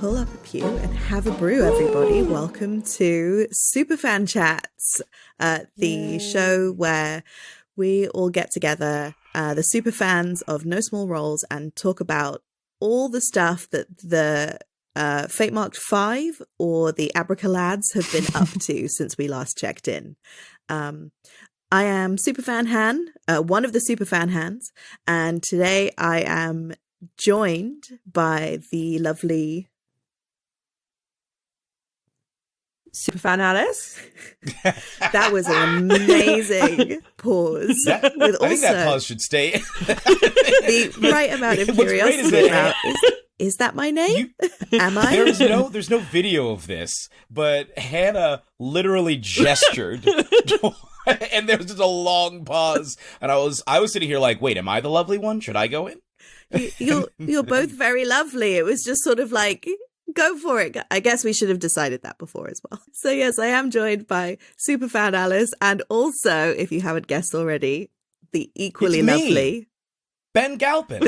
pull up a pew and have a brew, everybody. Welcome to Superfan Chats, the show where we all get together, the superfans of No Small Roles, and talk about all the stuff that the Fate Marked 5 or the Abracalads have been up to since we last checked in. I am Superfan Han, one of the Superfan Hans, and today I am joined by the lovely Superfan Alice. That was an amazing pause. I think that pause should stay. The right amount of curiosity about is that my name? Am I? There's no video of this, but Hannah literally gestured. And there was just a long pause, and I was sitting here like, wait, am I the lovely one? Should I go in? You're both very lovely. It was just sort of like, go for it. I guess we should have decided that before as well. So yes, I am joined by Superfan Alice, and also, if you haven't guessed already, the equally lovely Ben Galpin.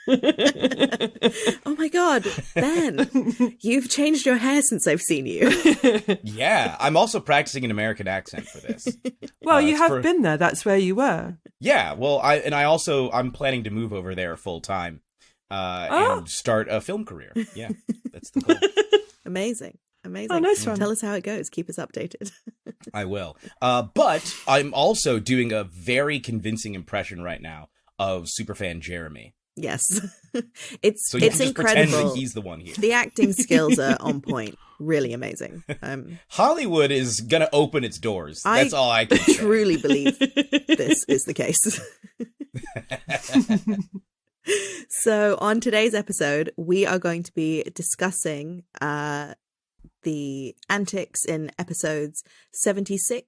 Oh my God, Ben, you've changed your hair since I've seen you. Yeah, I'm also practicing an American accent for this. Well, you have been there. That's where you were. Yeah, well, I'm planning to move over there full time and start a film career. Yeah, that's the goal. Amazing. Oh, nice one. Tell us how it goes. Keep us updated. I will. But I'm also doing a very convincing impression right now of Superfan Jeremy. Yes. So it's you can just incredible. pretend that he's the one here. The acting skills are on point. Really amazing. Hollywood is going to open its doors. That's all I can say. Truly believe this is the case. So on today's episode, we are going to be discussing the antics in episodes 76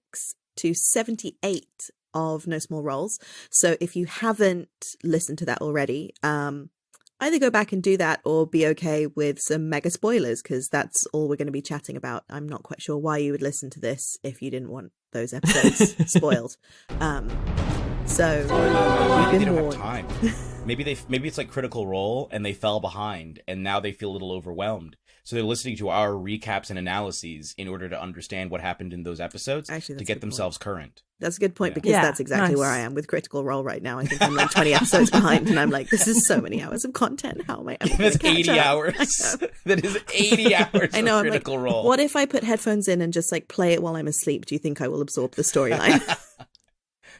to 78 of No Small Roles. So if you haven't listened to that already, either go back and do that or be okay with some mega spoilers, because that's all we're going to be chatting about. I'm not quite sure why you would listen to this if you didn't want those episodes spoiled. So Maybe they you've been don't warned. have time. Maybe it's like Critical Role and they fell behind and now they feel a little overwhelmed. So they're listening to our recaps and analyses in order to understand what happened in those episodes. Actually, to get themselves current. That's a good point, because Yeah, that's exactly nice. where I am with Critical Role right now. I think I'm like 20 episodes behind, and I'm like, this is so many hours of content. How am I ever That's gonna catch 80 up? hours. That is 80 hours I know. of I'm like, Critical Role. what if I put headphones in and just like play it while I'm asleep? Do you think I will absorb the storyline?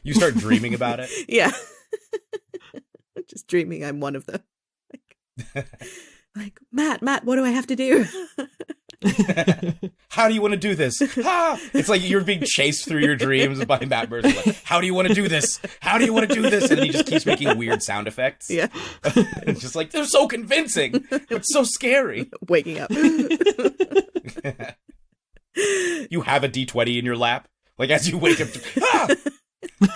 You start dreaming about it? Yeah. Just dreaming I'm one of them. Like, Matt, what do I have to do? How do you want to do this? Ah! It's like you're being chased through your dreams by Matt Mercer. Like, how do you want to do this? How do you want to do this? And he just keeps making weird sound effects. Yeah. It's just like, they're so convincing, but so scary. Waking up. You have a D20 in your lap. Like, as you wake up,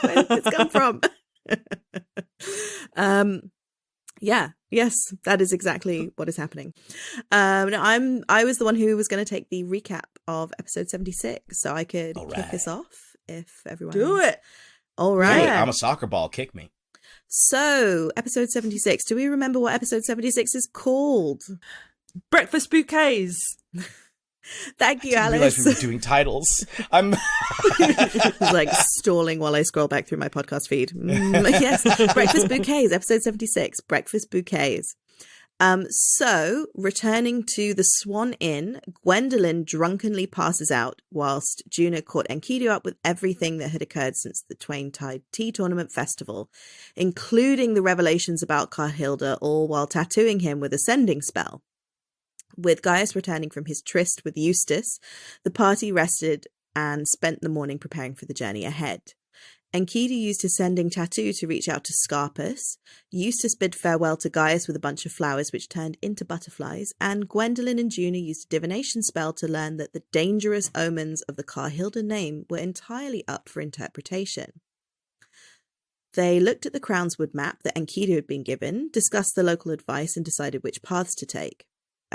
Where did this come from? Yeah. Yes, that is exactly what is happening. No, I was the one who was going to take the recap of episode 76, so I could kick us off if everyone Do it. All right. Hey, I'm a soccer ball. Kick me. So, episode 76. Do we remember what episode 76 is called? Breakfast bouquets. Thank you, I didn't realize Alice. we were doing titles. I'm Like stalling while I scroll back through my podcast feed. Yes, Breakfast Bouquets, episode 76, Breakfast Bouquets. So, returning to the Swan Inn, Gwendolyn drunkenly passes out whilst Juna caught Enkidu up with everything that had occurred since the Twain Tide Tea Tournament Festival, including the revelations about Carhilda, all while tattooing him with a sending spell. With Gaius returning from his tryst with Eustace, the party rested and spent the morning preparing for the journey ahead. Enkidu used his sending tattoo to reach out to Scarpus. Eustace bid farewell to Gaius with a bunch of flowers which turned into butterflies, and Gwendolyn and Juna used a divination spell to learn that the dangerous omens of the Carhilda name were entirely up for interpretation. They looked at the Crownswood map that Enkidu had been given, discussed the local advice, and decided which paths to take.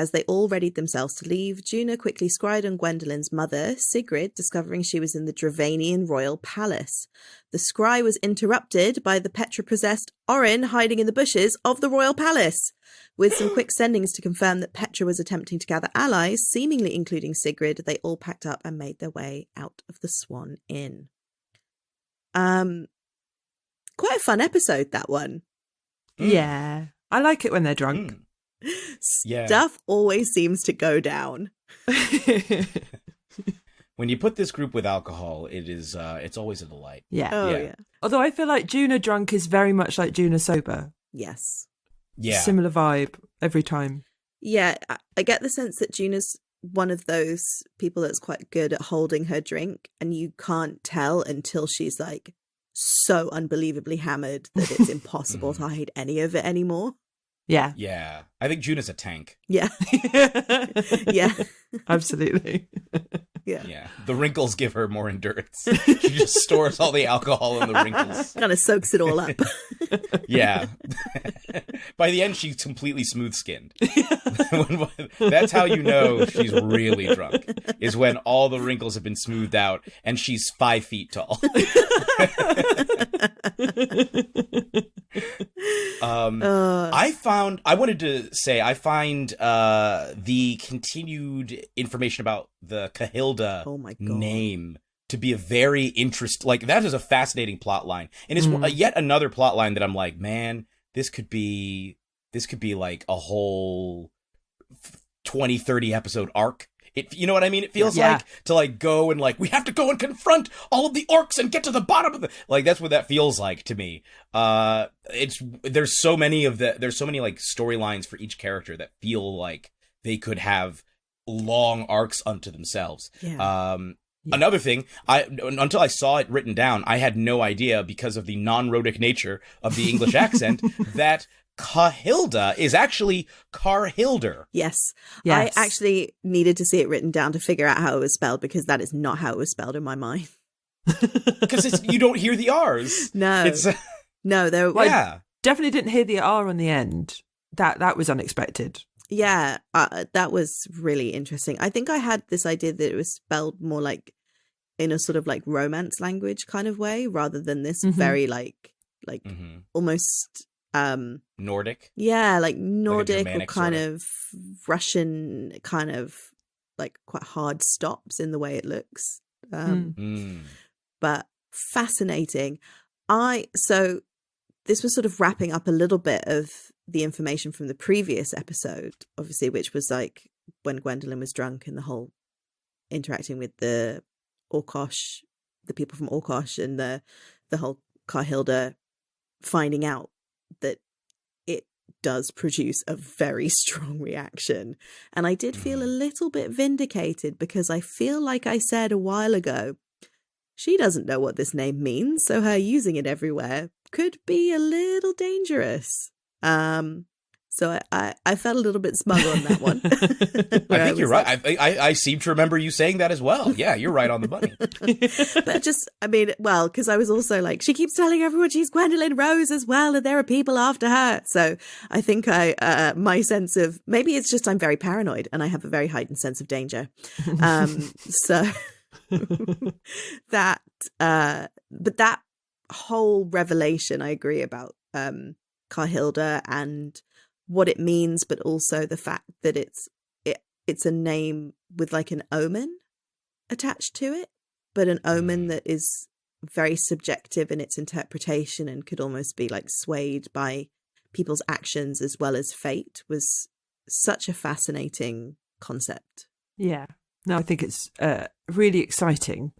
As they all readied themselves to leave, Juna quickly scryed on Gwendolyn's mother, Sigrid, discovering she was in the Dravanian royal palace. The scry was interrupted by the Petra-possessed Orin hiding in the bushes of the royal palace. With some quick sendings to confirm that Petra was attempting to gather allies, seemingly including Sigrid, they all packed up and made their way out of the Swan Inn. Quite a fun episode, that one. Yeah. I like it when they're drunk. Stuff always seems to go down. When you put this group with alcohol, it's always a delight. Yeah. Yeah. Although I feel like Juna drunk is very much like Juna sober. Yes. Yeah. Similar vibe every time. Yeah, I get the sense that Juna's one of those people that's quite good at holding her drink, and you can't tell until she's like so unbelievably hammered that it's impossible to hide any of it anymore. Yeah. Yeah. I think Juna's a tank. Yeah. Yeah. Absolutely. Yeah. Yeah. The wrinkles give her more endurance. She just stores all the alcohol in the wrinkles. Kind of soaks it all up. Yeah. By the end, she's completely smooth-skinned. That's how you know she's really drunk, is when all the wrinkles have been smoothed out and she's 5 feet tall. I find the continued information about the Cahilda name to be a very interesting, like, that is a fascinating plot line. And it's yet another plot line that I'm like, man, this could be like a whole 20, 30 episode arc. You know what I mean? It feels like to like go and like, we have to go and confront all of the orcs and get to the bottom of the, like, that's what that feels like to me. There's so many like storylines for each character that feel like they could have long arcs unto themselves. Yeah. Another thing, until I saw it written down, I had no idea, because of the non-rhotic nature of the English accent, that Cahilda is actually Carhilder. Yes. I actually needed to see it written down to figure out how it was spelled, because that is not how it was spelled in my mind. Because you don't hear the R's. No. I definitely didn't hear the R on the end. That was unexpected. Yeah, that was really interesting. I think I had this idea that it was spelled more like in a sort of like Romance language kind of way, rather than this very like almost Nordic. Yeah, like Nordic, or kind sort of Russian, kind of like quite hard stops in the way it looks. But fascinating. So this was sort of wrapping up a little bit of the information from the previous episode, obviously, which was like when Gwendolyn was drunk and the whole interacting with the Orkosh, the people from Orkosh, and the whole Carhilda finding out that it does produce a very strong reaction. And I did feel a little bit vindicated, because I feel like I said a while ago, she doesn't know what this name means, so her using it everywhere could be a little dangerous. So I felt a little bit smug on that one. I think you're right. I seem to remember you saying that as well. Yeah, you're right on the money. But just, I mean, well, because I was also like, she keeps telling everyone she's Gwendolyn Rose as well, and there are people after her. So I think my sense of, maybe it's just I'm very paranoid and I have a very heightened sense of danger. So but that whole revelation, I agree about Carhilda and what it means, but also the fact that it's a name with like an omen attached to it, but an omen that is very subjective in its interpretation and could almost be like swayed by people's actions as well as fate, was such a fascinating concept. Yeah. No, I think it's really exciting.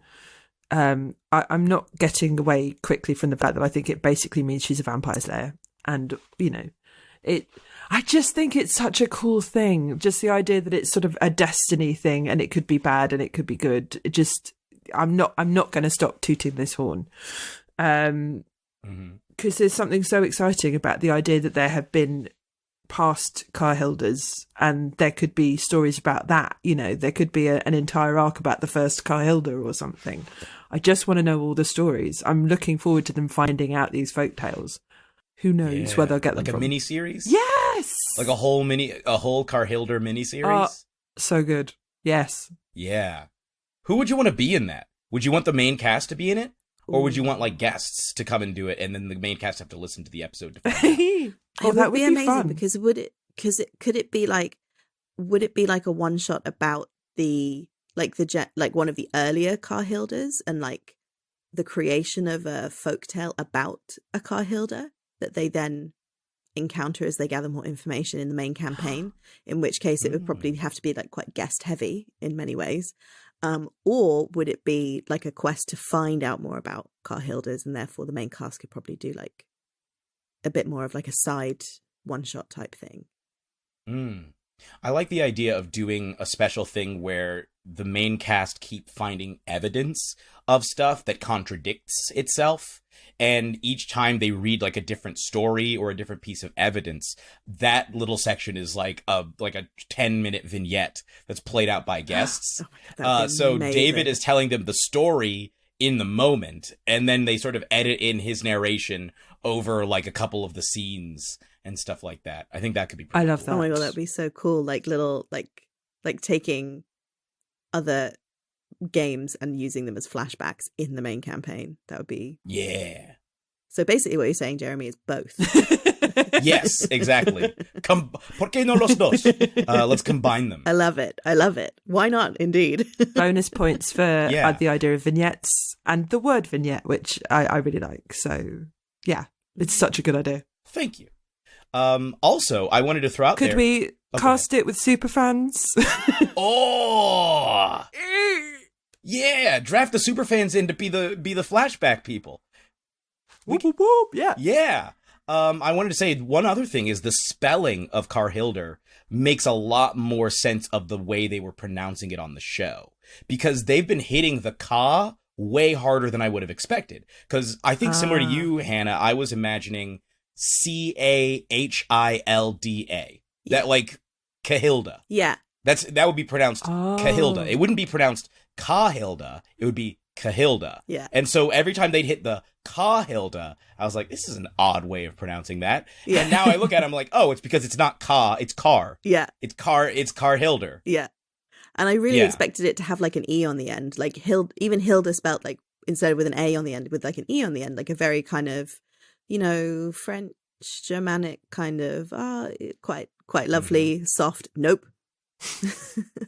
I'm not getting away quickly from the fact that I think it basically means she's a vampire slayer. And, you know, I just think it's such a cool thing. Just the idea that it's sort of a destiny thing, and it could be bad and it could be good. It just, I'm not going to stop tooting this horn. Because there's something so exciting about the idea that there have been past Carhildas, and there could be stories about that. You know, there could be an entire arc about the first Carhilda or something. I just want to know all the stories. I'm looking forward to them finding out these folk tales. who knows where they'll get them like from. a mini series. Yes, like a whole Carhilder mini series. So good. Yes. Yeah. Who would you want to be in that? Would you want the main cast to be in it? Or would you want like guests to come and do it, and then the main cast have to listen to the episode to find out? That would be amazing fun. Because would it be like a one shot about like one of the earlier Carhilders and like the creation of a folktale about a Carhilder that they then encounter as they gather more information in the main campaign, in which case it would probably have to be like quite guest heavy in many ways. Or would it be like a quest to find out more about Carhilders, and therefore the main cast could probably do like a bit more of like a side one shot type thing. I like the idea of doing a special thing where the main cast keep finding evidence of stuff that contradicts itself. And each time they read like a different story or a different piece of evidence, that little section is like a 10-minute vignette that's played out by guests. So David is telling them the story in the moment, and then they sort of edit in his narration over like a couple of the scenes and stuff like that. I think that could be pretty love cool. that. Oh my god, that'd be so cool. Like little like taking other games and using them as flashbacks in the main campaign. That would be So basically what you're saying, Jeremy, is both. Yes, exactly. ¿Por qué no los dos? Let's combine them. I love it. Why not, indeed? Bonus points for the idea of vignettes and the word vignette, which I really like. So yeah, it's such a good idea. Thank you. Also, I wanted to throw out Could we cast it with Superfans? Oh! Yeah, draft the Superfans in to be the flashback people. Whoop, whoop, whoop. Yeah. Yeah. I wanted to say one other thing is the spelling of Carhilder makes a lot more sense of the way they were pronouncing it on the show, because they've been hitting the ka way harder than I would have expected. Because I think similar to you, Hannah, I was imagining Cahilda. That like Cahilda. Yeah. That would be pronounced Cahilda. It wouldn't be pronounced Cahilda. It would be Cahilda. Yeah. And so every time they'd hit the Cahilda, I was like, this is an odd way of pronouncing that. Yeah. And now I look at it, I'm like, oh, it's because it's not Ka, it's Car. Yeah. It's Carhilder. Yeah. And I really expected it to have like an E on the end. Like even Hilda spelt like, instead of with an A on the end, with like an E on the end, like a very kind of, French, Germanic kind of, quite lovely, soft. Nope.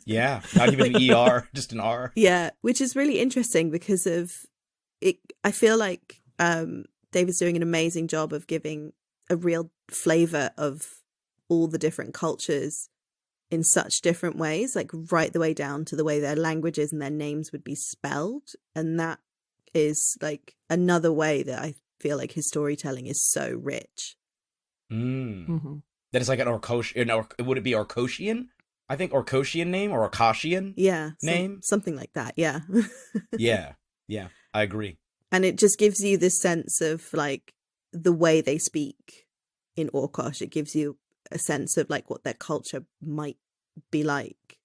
Yeah, not even an ER, just an R. Yeah, which is really interesting because of it. I feel like David's doing an amazing job of giving a real flavor of all the different cultures in such different ways, like right the way down to the way their languages and their names would be spelled. And that is like another way that I feel like his storytelling is so rich. Mm. That is like an Orcosian, would it be Orcosian? I think Orcosian name or Orcosian name. Something like that, yeah. Yeah, I agree. And it just gives you this sense of like the way they speak in Orkosh. It gives you a sense of like what their culture might be like,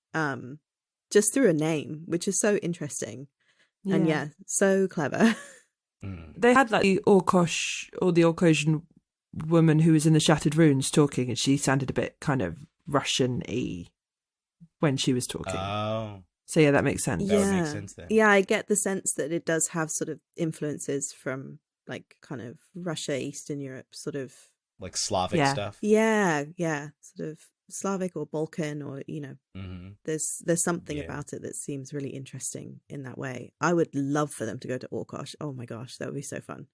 just through a name, which is so interesting. Yeah. And so clever. They had like the Orkosh or the Orkosian woman who was in the Shattered Runes talking, and she sounded a bit kind of Russian-y when she was talking. Oh. So yeah, that makes sense. That would make sense then. Yeah, I get the sense that it does have sort of influences from like kind of Russia, Eastern Europe, sort of like Slavic stuff. Yeah, sort of Slavic or Balkan, or there's something about it that seems really interesting in that way. I would love for them to go to Orkosh. Oh my gosh, that would be so fun.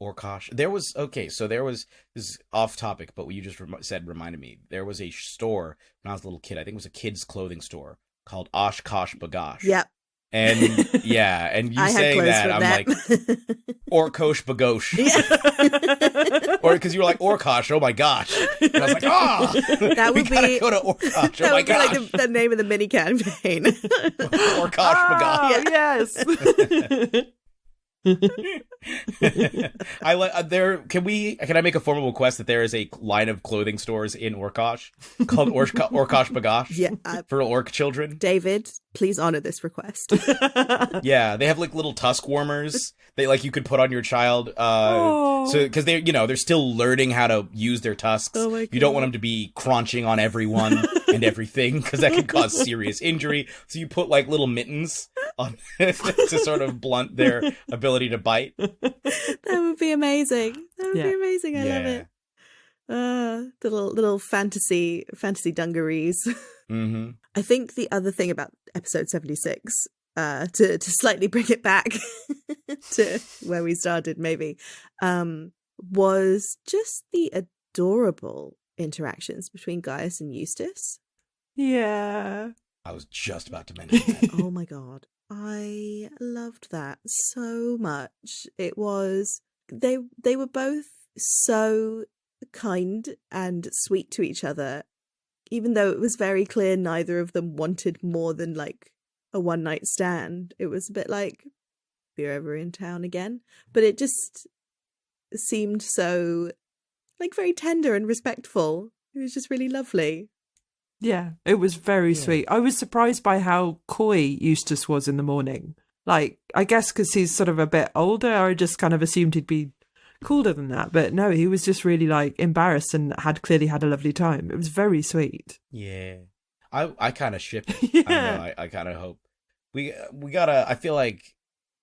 Orkosh. This is off topic, but what you just said reminded me. There was a store when I was a little kid. I think it was a kid's clothing store called Oshkosh Bagosh. Yep. And and you saying that, I'm like, Orkosh Bagosh. Yeah. Or because you were like, Orkosh, oh my gosh. And I was like, that would be go to Orkosh, oh my gosh. Like the name of the mini campaign. Orkosh Bagosh. Yes. I like there. Can I make a formal request that there is a line of clothing stores in Orkosh called Orkosh Bagosh for orc children? David, please honor this request. Yeah, they have like little tusk warmers that like you could put on your child. So because they're still learning how to use their tusks. Oh my God. You don't want them to be crunching on everyone and everything because that can cause serious injury. So you put like little mittens on to sort of blunt their ability to bite. That would be amazing. That would be amazing. I love it. Little fantasy dungarees. Mm-hmm. I think the other thing about episode 76, to slightly bring it back to where we started, maybe, was just the adorable interactions between Gaius and Eustace. Yeah. I was just about to mention that. Oh my God. I loved that so much. It was, they were both so kind and sweet to each other, even though it was very clear neither of them wanted more than like a one night stand. It was a bit like, if you're ever in town again. But it just seemed so like very tender and respectful. It was just really lovely. Yeah, it was very sweet. I was surprised by how coy Eustace was in the morning. Like, I guess because he's sort of a bit older, I just kind of assumed he'd be cooler than that. But no, he was just really like embarrassed and had clearly had a lovely time. It was very sweet. Yeah. I kind of ship it. Yeah. I kind of hope we gotta. I feel like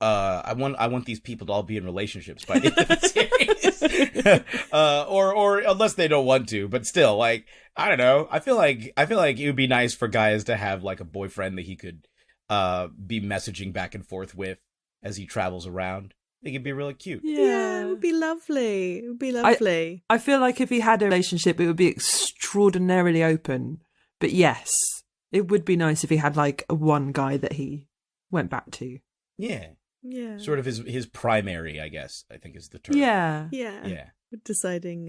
I want these people to all be in relationships by the end of the series, or unless they don't want to. But still, like I don't know. I feel like it would be nice for guys to have like a boyfriend that he could be messaging back and forth with as he travels around. I think it'd be really cute. Yeah, it would be lovely. It would be lovely. I feel like if he had a relationship, it would be extraordinarily open. But yes, it would be nice if he had like one guy that he went back to. Yeah. Yeah. Sort of his primary, I guess, I think is the term. Yeah. Yeah. Yeah. Deciding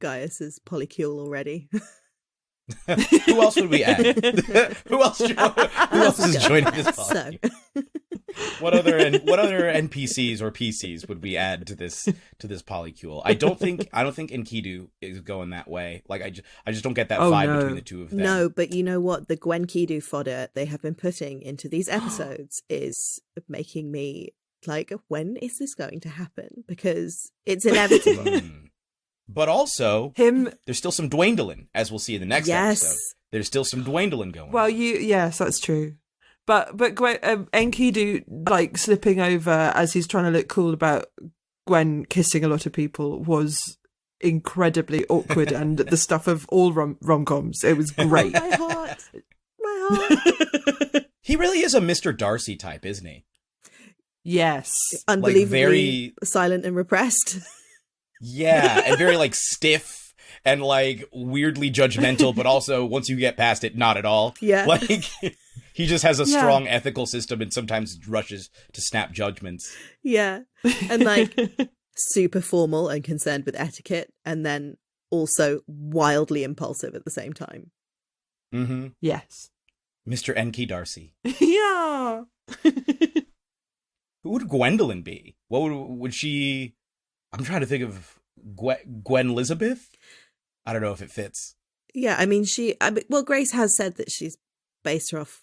Gaius is polycule already. Who else would we add? Who else is joining this party? So. What other NPCs or PCs would we add to this polycule? I don't think Enkidu is going that way. Like I just don't get that vibe between the two of them. No, but you know what? The Gwen Kidu fodder they have been putting into these episodes is making me like, when is this going to happen? Because it's inevitable. But also, there's still some Dwayndolin, as we'll see in the next episode. There's still some Dwayndolin going on. Yes, that's true. But Enkidu like slipping over as he's trying to look cool about Gwen kissing a lot of people was incredibly awkward and the stuff of all rom-coms. It was great. My heart. He really is a Mr. Darcy type, isn't he? Yes. Unbelievably like very silent and repressed. Yeah, and very like stiff and like weirdly judgmental, but also once you get past it, not at all. Yeah. Like he just has a strong ethical system and sometimes rushes to snap judgments. Yeah. And like super formal and concerned with etiquette, and then also wildly impulsive at the same time. Mm-hmm. Yes. Mr. Enki Darcy. Yeah. Who would Gwendolyn be? What would she... I'm trying to think of Gwen Elizabeth. I don't know if it fits. Yeah, I mean, Grace has said that she's based her off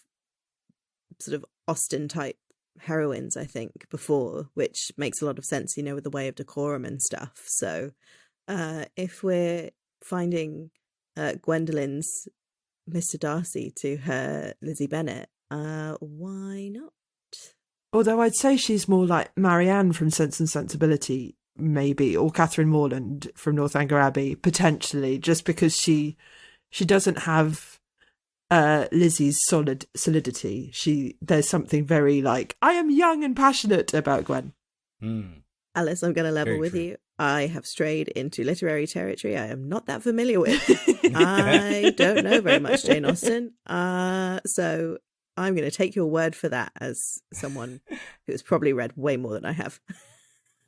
sort of Austen type heroines, I think, before, which makes a lot of sense, with the way of decorum and stuff. So if we're finding Gwendolyn's Mr. Darcy to her Lizzie Bennet, why not? Although I'd say she's more like Marianne from Sense and Sensibility, maybe, or Catherine Morland from Northanger Abbey, potentially, just because she doesn't have Lizzie's solidity. There's something very like, I am young and passionate about Gwen. Alice, I'm going to level with you. I have strayed into literary territory I am not that familiar with. I don't know very much Jane Austen. So I'm going to take your word for that as someone who's probably read way more than I have.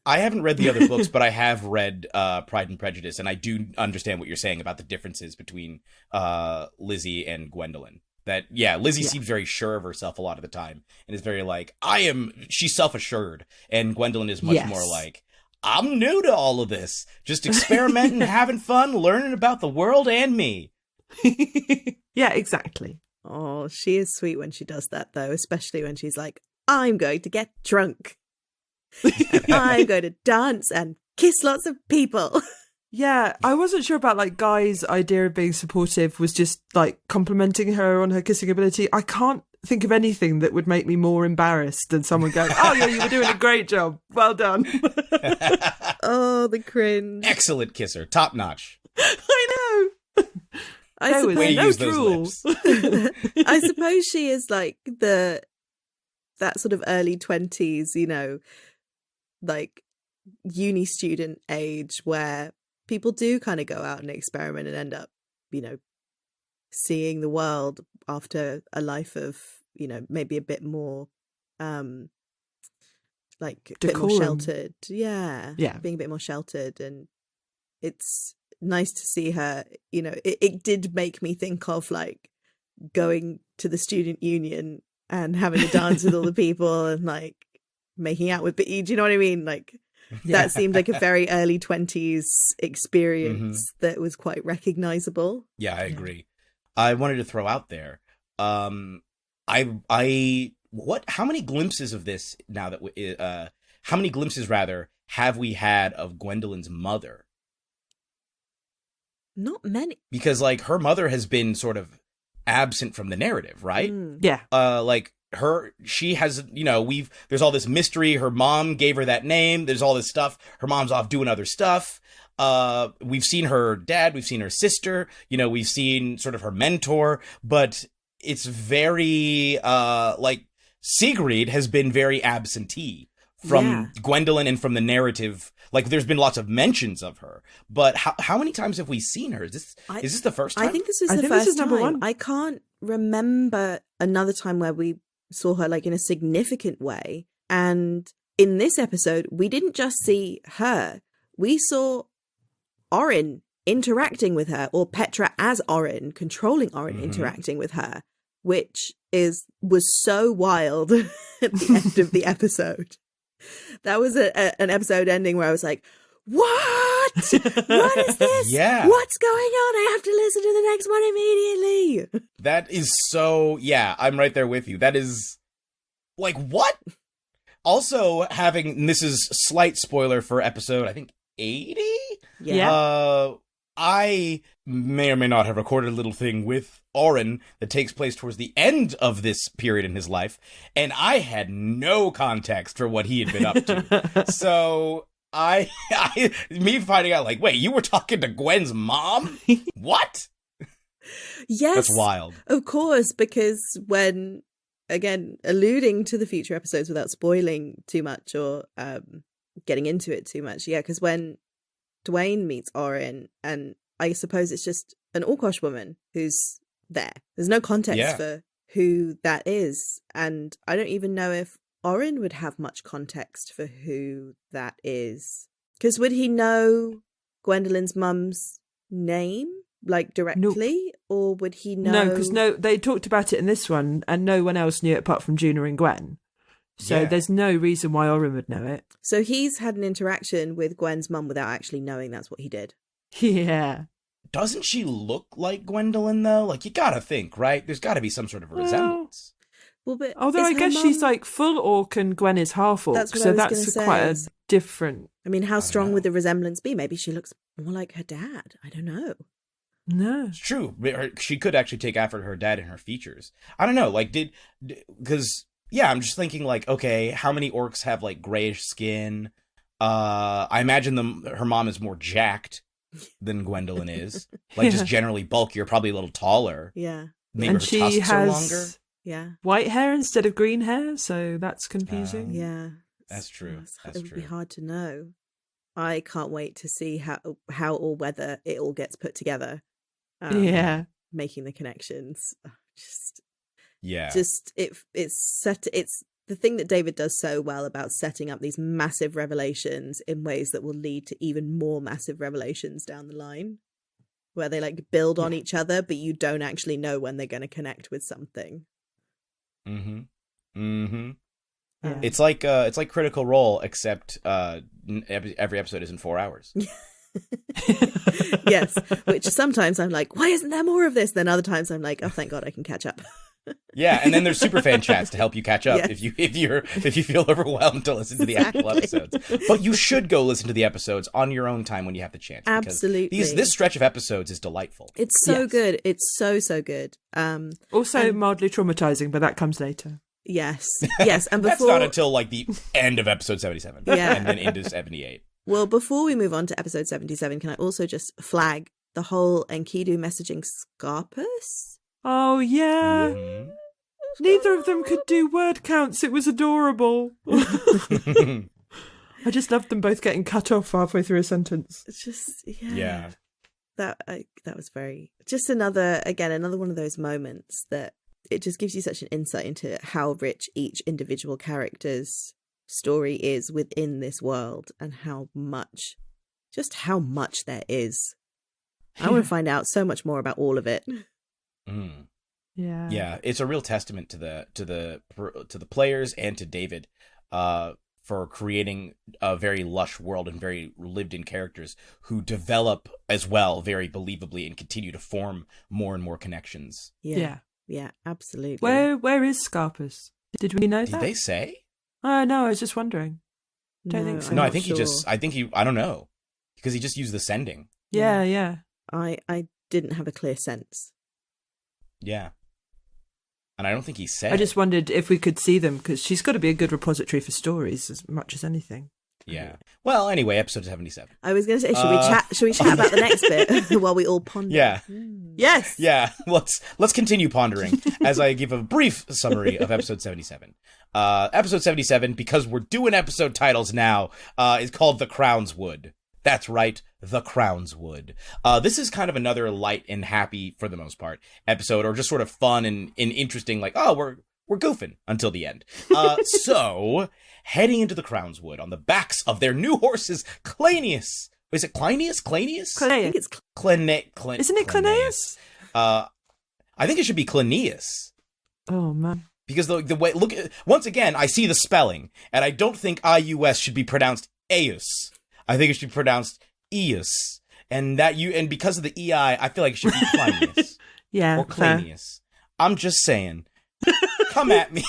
I haven't read the other books, but I have read Pride and Prejudice, and I do understand what you're saying about the differences between Lizzie and Gwendolyn. That, Lizzie seems very sure of herself a lot of the time and is very like, she's self-assured. And Gwendolyn is much more like, I'm new to all of this. Just experimenting, having fun, learning about the world and me. Yeah, exactly. Oh, she is sweet when she does that, though, especially when she's like, I'm going to get drunk. And I'm going to dance and kiss lots of people. Yeah, I wasn't sure about like Guy's idea of being supportive was just like complimenting her on her kissing ability. I can't think of anything that would make me more embarrassed than someone going, "Oh yeah, you were doing a great job. Well done." Oh, the cringe. Excellent kisser, top notch. I know. I suppose, way to no use those rules. I suppose she is like that sort of early 20s, you know, like uni student age where people do kind of go out and experiment and end up, you know, seeing the world after a life of, you know, maybe a bit more like a bit more sheltered. Yeah. Being a bit more sheltered. And it's nice to see her, you know, it did make me think of like going to the student union and having a dance with all the people and like making out with, do you know what I mean? Like that seemed like a very early 20s experience that was quite recognizable. Yeah, I agree. I wanted to throw out there, how many glimpses of this now that how many glimpses rather have we had of Gwendolyn's mother? Not many. Because like her mother has been sort of absent from the narrative, right? Yeah. Like she has, you know, there's all this mystery. Her mom gave her that name. There's all this stuff. Her mom's off doing other stuff. We've seen her dad. We've seen her sister. You know, we've seen sort of her mentor, but it's very, like Sigrid has been very absentee from Gwendolyn and from the narrative. Like there's been lots of mentions of her, but how many times have we seen her? Is this the first time? I think this is the first time. Number one. I can't remember another time where we saw her like in a significant way. And in this episode, we didn't just see her. We saw Orin interacting with her, or Petra as Orin, controlling Orin interacting with her, which was so wild at the end of the episode. That was an episode ending where I was like, what? What is this? Yeah. What's going on? I have to listen to the next one immediately. That is so, I'm right there with you. That is, like, what? Also having, and this is slight spoiler for episode, I think, 80? Yeah. I may or may not have recorded a little thing with Orin that takes place towards the end of this period in his life, and I had no context for what he had been up to. So me finding out like, wait, you were talking to Gwen's mom? What? Yes. That's wild. Of course, because when, again, alluding to the future episodes without spoiling too much or getting into it too much, because when Dwayne meets Orin, and I suppose it's just an Orkosh woman who's there. There's no context for who that is. And I don't even know if Orin would have much context for who that is. Because would he know Gwendolyn's mum's name, like directly? Nope. Or would he know? No, because they talked about it in this one, and no one else knew it apart from Juna and Gwen. So there's no reason why Orin would know it. So he's had an interaction with Gwen's mum without actually knowing that's what he did. Yeah. Doesn't she look like Gwendolyn, though? Like, you gotta think, right? There's gotta be some sort of resemblance. Well, but although I guess she's like full orc and Gwen is half orc, so that's quite a different... I mean, how strong would the resemblance be? Maybe she looks more like her dad. I don't know. No. It's true. She could actually take after her dad in her features. I don't know, like, because... Yeah, I'm just thinking, like, okay, how many orcs have, like, grayish skin? I imagine her mom is more jacked than Gwendolyn is. Like, just generally bulkier, probably a little taller. Yeah. Maybe and her she tusks has are longer. White hair instead of green hair, so that's confusing. Yeah. That's true. It would be hard to know. I can't wait to see how or whether it all gets put together. Making the connections. It's the thing that David does so well about setting up these massive revelations in ways that will lead to even more massive revelations down the line. where they like build on each other, but you don't actually know when they're going to connect with something. It's like Critical Role, except every episode isn't 4 hours. Yes, which sometimes I'm like, why isn't there more of this? Then other times I'm like, oh, thank God I can catch up. Yeah, and then there's Superfan chats to help you catch up if you feel overwhelmed to listen to the actual episodes. But you should go listen to the episodes on your own time when you have the chance. Absolutely, this stretch of episodes is delightful. It's so good. It's so good. Also mildly traumatizing, but that comes later. Yes, and before that's not until like the end of episode 77, yeah, and then into 78. Well, before we move on to episode 77, can I also just flag the whole Enkidu messaging Scarpus? Oh, yeah. Neither of them could do word counts. It was adorable. I just loved them both getting cut off halfway through a sentence. It's just, yeah. That was very... Just another one of those moments that it just gives you such an insight into how rich each individual character's story is within this world and how much there is. I want to find out so much more about all of it. Yeah, it's a real testament to the players and to David for creating a very lush world and very lived-in characters who develop as well very believably and continue to form more and more connections. Yeah, absolutely. Where is Scarpus? Did we know that? Did they say? Oh no, I was just wondering. Don't think so. No, I think I don't know, because he just used the sending. Yeah. I didn't have a clear sense. Yeah. And I don't think he said. I just wondered if we could see them, because she's got to be a good repository for stories as much as anything. Yeah. Well, anyway, episode 77. I was going to say, should we chat about the next bit while we all ponder? Yeah. Yes. Yeah. Let's continue pondering as I give a brief summary of episode 77. Episode 77, because we're doing episode titles now, is called The Crown's Wood. That's right, The Crown's Wood. This is kind of another light and happy, for the most part, episode, or just sort of fun and interesting, like, oh, we're goofing until the end. So, heading into the Crown's Wood on the backs of their new horses, Cleinias. Is it Cleinias? Cleinias? I think it's Isn't it Cleinias? I think it should be Cleinias. Oh, man. Because the way, look, once again, I see the spelling, and I don't think IUS should be pronounced Eus. I think it should be pronounced Eus. And because of the EI, I feel like it should be Cleinias. Yeah. Or Cleinias. I'm just saying. Come at me.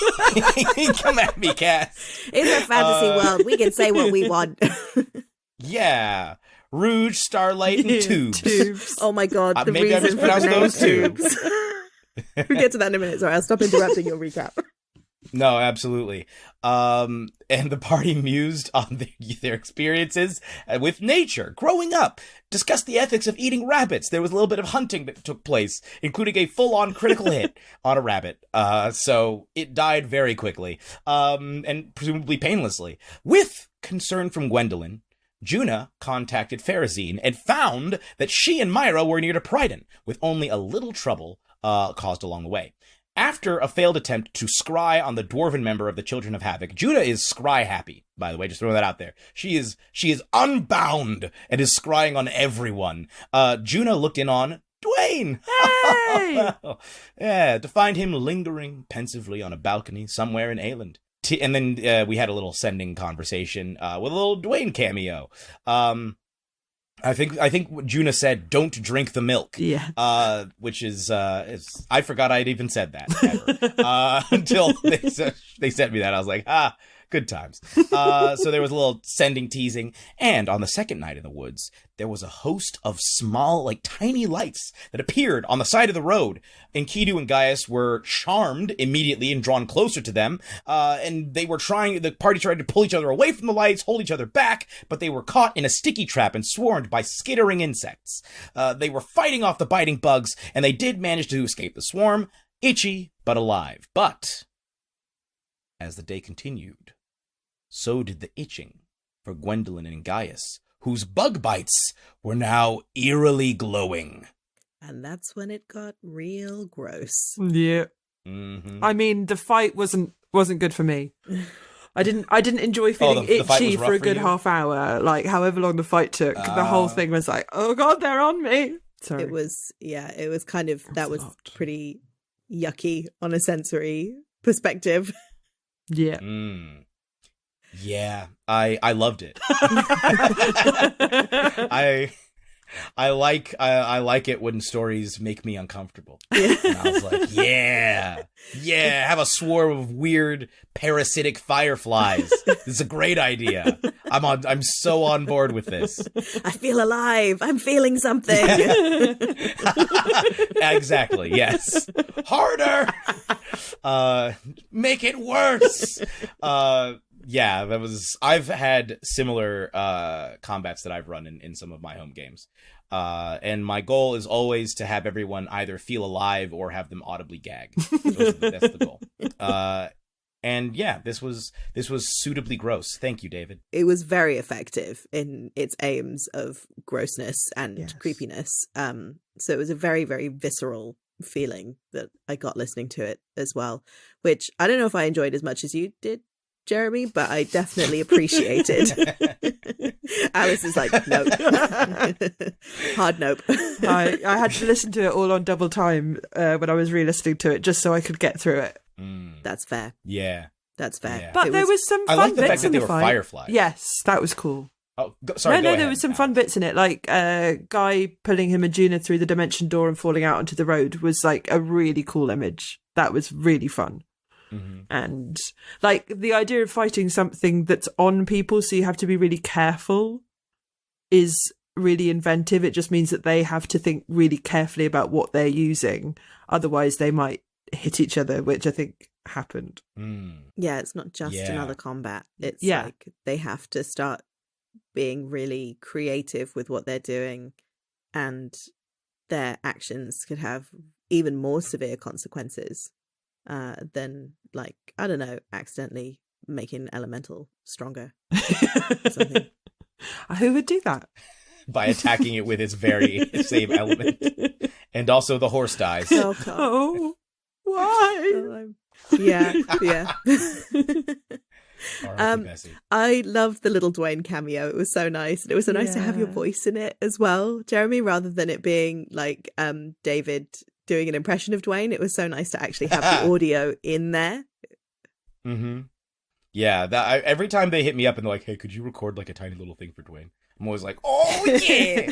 Come at me, Cass. It's a fantasy world. We can say what we want. Yeah. Rouge, Starlight, and Tubes. Oh my God. The maybe I reason mispronounced for the name those two. Tubes. We'll get to that in a minute. Sorry, I'll stop interrupting your recap. No, absolutely. And the party mused on their experiences with nature, growing up, discussed the ethics of eating rabbits. There was a little bit of hunting that took place, including a full-on critical hit on a rabbit. So it died very quickly, and presumably painlessly. With concern from Gwendolyn, Juna contacted Pharazine and found that she and Myra were near to Pryden, with only a little trouble caused along the way. After a failed attempt to scry on the dwarven member of the Children of Havoc, Juna is scry happy, by the way, just throwing that out there. She is unbound and is scrying on everyone. Juna looked in on Dwayne! Hey! Yeah, to find him lingering pensively on a balcony somewhere in Aeland. And then we had a little sending conversation with a little Dwayne cameo. I think what Juna said, "Don't drink the milk." Yeah. Which is I forgot I'd even said that ever. Until they sent me that. I was like, good times. So there was a little sending, teasing, and on the second night in the woods, there was a host of small, like tiny lights that appeared on the side of the road. Enkidu and Gaius were charmed immediately and drawn closer to them. And the party tried to pull each other away from the lights, hold each other back, but they were caught in a sticky trap and swarmed by skittering insects. They were fighting off the biting bugs, and they did manage to escape the swarm, itchy but alive. But as the day continued, so did the itching for Gwendolyn and Gaius, whose bug bites were now eerily glowing. And that's when it got real gross. Yeah. Mm-hmm. I mean, the fight wasn't good for me. I didn't enjoy feeling the fight itchy was rough for a for good you? half hour. Like, however long the fight took, the whole thing was like, oh God, they're on me. Sorry. It was kind of, that was a lot. pretty yucky on a sensory perspective. Yeah. Yeah, I loved it. I like it when stories make me uncomfortable. Yeah. And I was like, yeah, have a swarm of weird parasitic fireflies. This is a great idea. I'm so on board with this. I feel alive. I'm feeling something. Exactly. Yes. Harder. Make it worse. Yeah, I've had similar combats that I've run in some of my home games. And my goal is always to have everyone either feel alive or have them audibly gag. That's the goal. And yeah, this was suitably gross. Thank you, David. It was very effective in its aims of grossness and creepiness. So it was a very, very visceral feeling that I got listening to it as well, which I don't know if I enjoyed as much as you did, Jeremy, but I definitely appreciated. Alice is like, nope. Hard nope. I had to listen to it all on double time when I was re-listening to it just so I could get through it. That's fair. Yeah. That's fair. Yeah. But there was some fun I like the bits fact that in they the were fight. fireflies. Yes, that was cool. Oh, sorry. No, there was some fun bits in it, like Guy pulling him and Juna through the dimension door and falling out onto the road was like a really cool image. That was really fun. Mm-hmm. And like the idea of fighting something that's on people, so you have to be really careful, is really inventive. It just means that they have to think really carefully about what they're using. Otherwise, they might hit each other, which I think happened. Yeah, it's not just another combat. It's like they have to start being really creative with what they're doing, and their actions could have even more severe consequences than, like, I don't know, accidentally making elemental stronger. Who would do that? By attacking it with its very same element. And also the horse dies. Oh, why? Yeah. R.I.P. I loved the little Dwayne cameo. It was so nice. And it was so nice to have your voice in it as well, Jeremy, rather than it being like David doing an impression of Dwayne. It was so nice to actually have the audio in there. Mm-hmm. Yeah, every time they hit me up and they're like, hey, could you record like a tiny little thing for Dwayne? I'm always like, oh, yeah.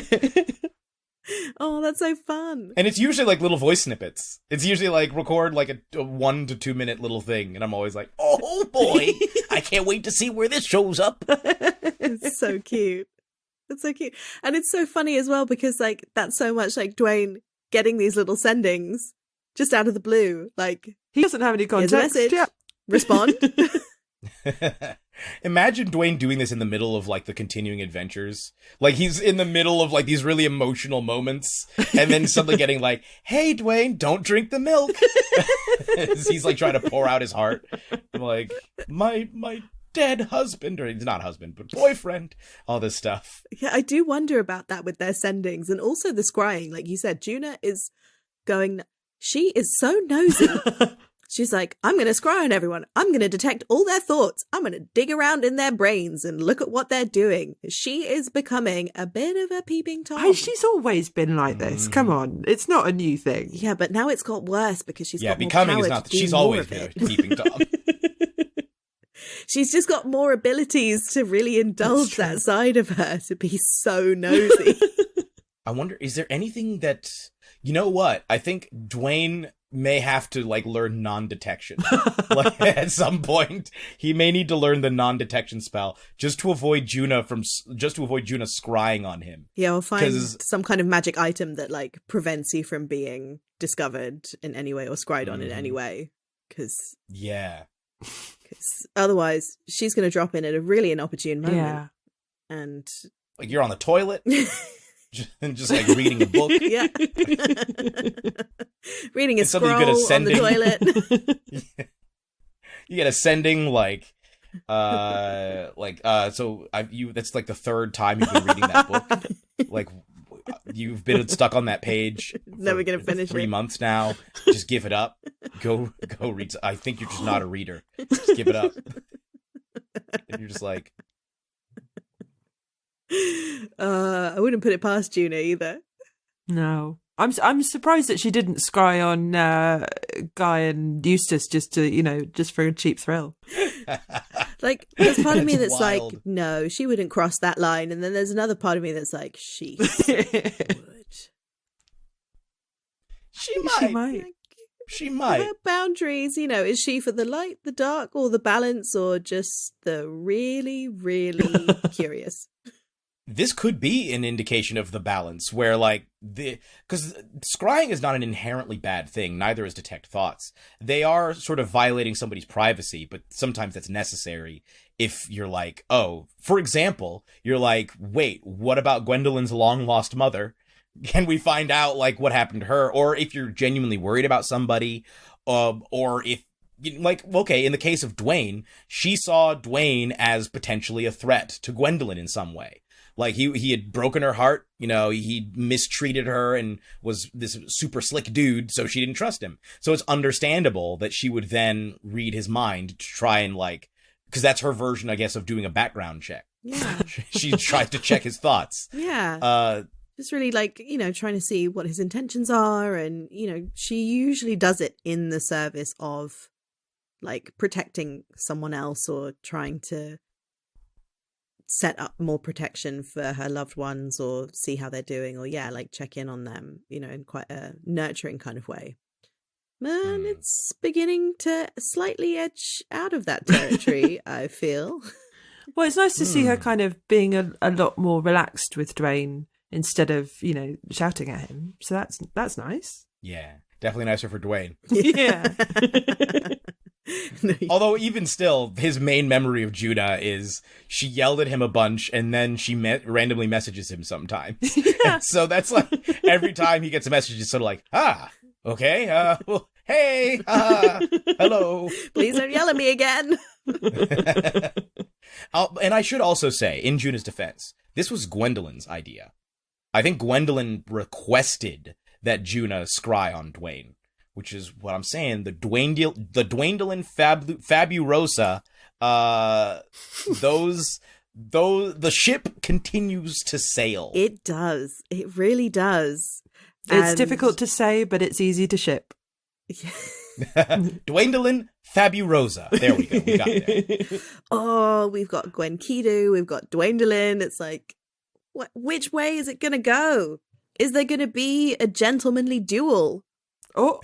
Oh, that's so fun. And it's usually like little voice snippets. It's usually like record like a 1 to 2 minute little thing. And I'm always like, oh boy, I can't wait to see where this shows up. It's so cute. It's so cute. And it's so funny as well because like that's so much like Dwayne getting these little sendings just out of the blue. Like he doesn't have any context. Respond. Imagine Dwayne doing this in the middle of like the continuing adventures. Like he's in the middle of like these really emotional moments and then suddenly getting like, hey Dwayne, don't drink the milk. He's like trying to pour out his heart. I'm like, my dead husband, or he's not husband, but boyfriend, all this stuff. Yeah, I do wonder about that with their sendings and also the scrying. Like you said, Juna is going, she is so nosy. She's like, I'm going to scry on everyone. I'm going to detect all their thoughts. I'm going to dig around in their brains and look at what they're doing. She is becoming a bit of a peeping Tom. She's always been like this. Come on. It's not a new thing. Yeah, but now it's got worse because she's got more becoming power is not. to do She's more always of been it. a peeping Tom. She's just got more abilities to really indulge that side of her to be so nosy. I wonder, is there anything that, you know what? I think Dwayne may have to like learn non-detection. Like at some point, he may need to learn the non-detection spell just to avoid Juna scrying on him. Yeah, or find some kind of magic item that like prevents you from being discovered in any way or scryed on in any way. Because otherwise, she's going to drop in at a really inopportune moment. Yeah, and like you're on the toilet. Just like reading a book. Yeah. Reading a scroll on the toilet. You get a sending like that's like the third time you've been reading that book. Like you've been stuck on that page. Never gonna finish 3 it. months now. Just give it up. Go read. I think you're just not a reader. Just give it up. And you're just like, I wouldn't put it past Juna either. No. I'm surprised that she didn't scry on Guy and Eustace just for a cheap thrill. Like, there's part of me that's wild. like, no, she wouldn't cross that line. And then there's another part of me that's like, she would. She might. Like, She might. her boundaries, is she for the light, the dark, or the balance, or just the really, really curious? This could be an indication of the balance where, like, because scrying is not an inherently bad thing, neither is detect thoughts. They are sort of violating somebody's privacy, but sometimes that's necessary if you're like, oh, for example, you're like, wait, what about Gwendolyn's long-lost mother? Can we find out, like, what happened to her? Or if you're genuinely worried about somebody, or if, like, okay, in the case of Dwayne, she saw Dwayne as potentially a threat to Gwendolyn in some way. Like, he had broken her heart, he mistreated her and was this super slick dude, so she didn't trust him. So it's understandable that she would then read his mind to try and, like, because that's her version, I guess, of doing a background check. Yeah. She tried to check his thoughts. Yeah. Just really, like, trying to see what his intentions are. And, she usually does it in the service of, like, protecting someone else or trying to set up more protection for her loved ones or see how they're doing or like check in on them, in quite a nurturing kind of way. And it's beginning to slightly edge out of that territory, I feel. Well, it's nice to see her kind of being a lot more relaxed with Dwayne instead of, shouting at him. So that's nice. Yeah, definitely nicer for Dwayne. Yeah. Although even still, his main memory of Judah is she yelled at him a bunch and then she randomly messages him sometimes. Yeah. So that's like every time he gets a message, it's sort of like, okay, well, hey, hello. Please don't yell at me again. And I should also say, in Judah's defense, this was Gwendolyn's idea. I think Gwendolyn requested that Judah scry on Dwayne, which is what I'm saying. The Dwayne Fabulosa, the ship continues to sail. It does. It really does. It's difficult to say, but it's easy to ship. Dwayne Fabulosa. There we go. We got it. Oh, we've got Gwen Kidu. We've got Dwayne. It's like, which way is it going to go? Is there going to be a gentlemanly duel? Oh,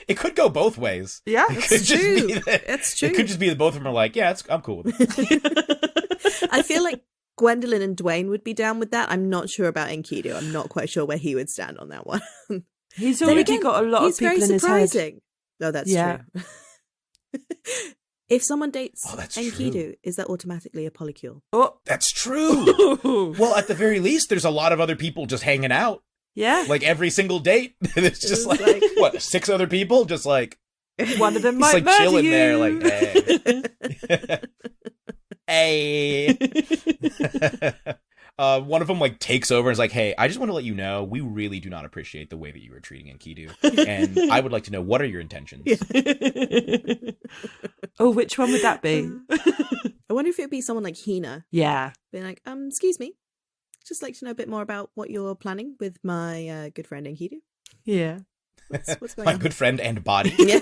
it could go both ways. Yeah, it's true. It's true. It could just be that both of them are like, yeah, I'm cool with it. I feel like Gwendolyn and Dwayne would be down with that. I'm not sure about Enkidu. I'm not quite sure where he would stand on that one. He's already got a lot of people in his head. Oh, that's true. If someone dates Enkidu, is that automatically a polycule? Oh, that's true. Well, at the very least, there's a lot of other people just hanging out. Yeah. Like every single date, there's just like what, 6 other people just like one of them might like murder chilling you. there like, hey. One of them like takes over and is like, hey, I just want to let you know we really do not appreciate the way that you were treating Enkidu, and I would like to know, what are your intentions? Oh, which one would that be? I wonder if it would be someone like Hina. Yeah. Being like, excuse me, just like to know a bit more about what you're planning with my good friend Enkidu. Yeah. What's going my on? good friend and body. Yeah.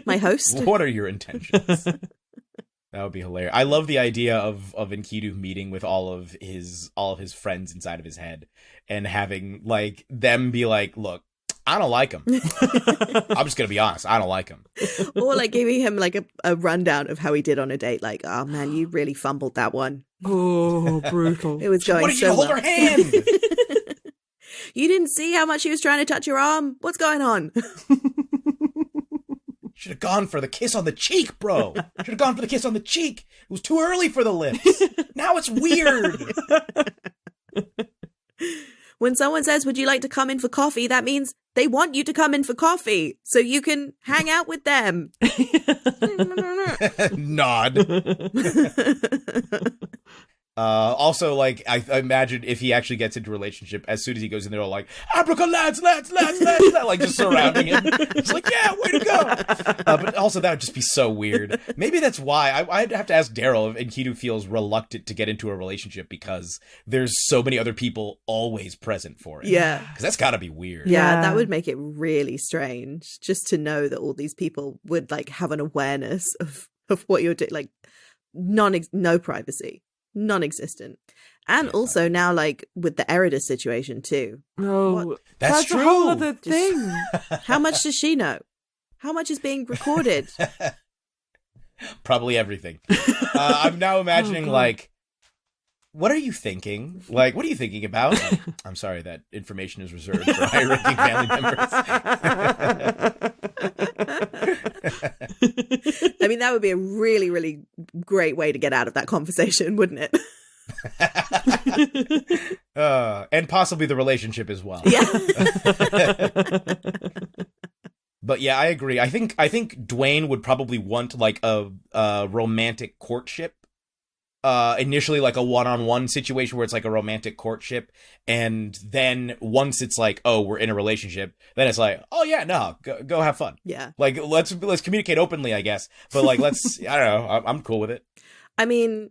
My host. What are your intentions? That would be hilarious. I love the idea of Enkidu meeting with all of his friends inside of his head and having like them be like, look, I don't like him. I'm just gonna be honest, I don't like him. Or like giving him like a rundown of how he did on a date. Like, oh man, you really fumbled that one. Oh, brutal. It was going what did so you hold well. her hand? You didn't see how much he was trying to touch your arm? What's going on? Should have gone for the kiss on the cheek, bro. Should have gone for the kiss on the cheek. It was too early for the lips. Now it's weird. When someone says, would you like to come in for coffee? That means they want you to come in for coffee so you can hang out with them. Nod. Also, like, I imagine if he actually gets into a relationship, as soon as he goes in there, like, Abraca lads, like, just surrounding him. It's like, yeah, way to go. But also, that would just be so weird. Maybe that's why I'd have to ask Daryl if Enkidu feels reluctant to get into a relationship because there's so many other people always present for it. Yeah. Because that's gotta be weird. Yeah, that would make it really strange, just to know that all these people would, like, have an awareness of what you're doing, like, no privacy. Non-existent. And also now, like, with the Eridus situation too. Oh, that's true. A whole other thing. How much does she know? How much is being recorded? Probably everything. I'm now imagining, like, what are you thinking? Like, what are you thinking about? Like, I'm sorry, that information is reserved for high-ranking family members. I mean, that would be a really, really great way to get out of that conversation, wouldn't it? And possibly the relationship as well. Yeah. But yeah, I agree. I think Dwayne would probably want like a romantic courtship. Initially like a one-on-one situation where it's like a romantic courtship, and then once it's like, oh, we're in a relationship, then it's like, oh yeah, no, go have fun. Yeah. Like let's communicate openly, I guess. But like let's I don't know, I'm cool with it. I mean,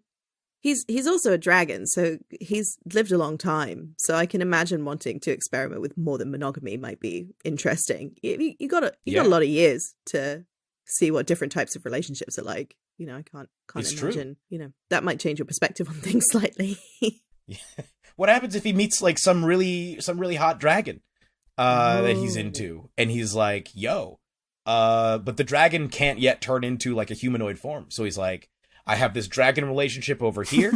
he's also a dragon, so he's lived a long time. So I can imagine wanting to experiment with more than monogamy might be interesting. You got a lot of years to see what different types of relationships are like. You know, I can't it's imagine, true. You know, that might change your perspective on things slightly. Yeah. What happens if he meets like some really hot dragon that he's into, and he's like, yo, but the dragon can't yet turn into like a humanoid form. So he's like, I have this dragon relationship over here,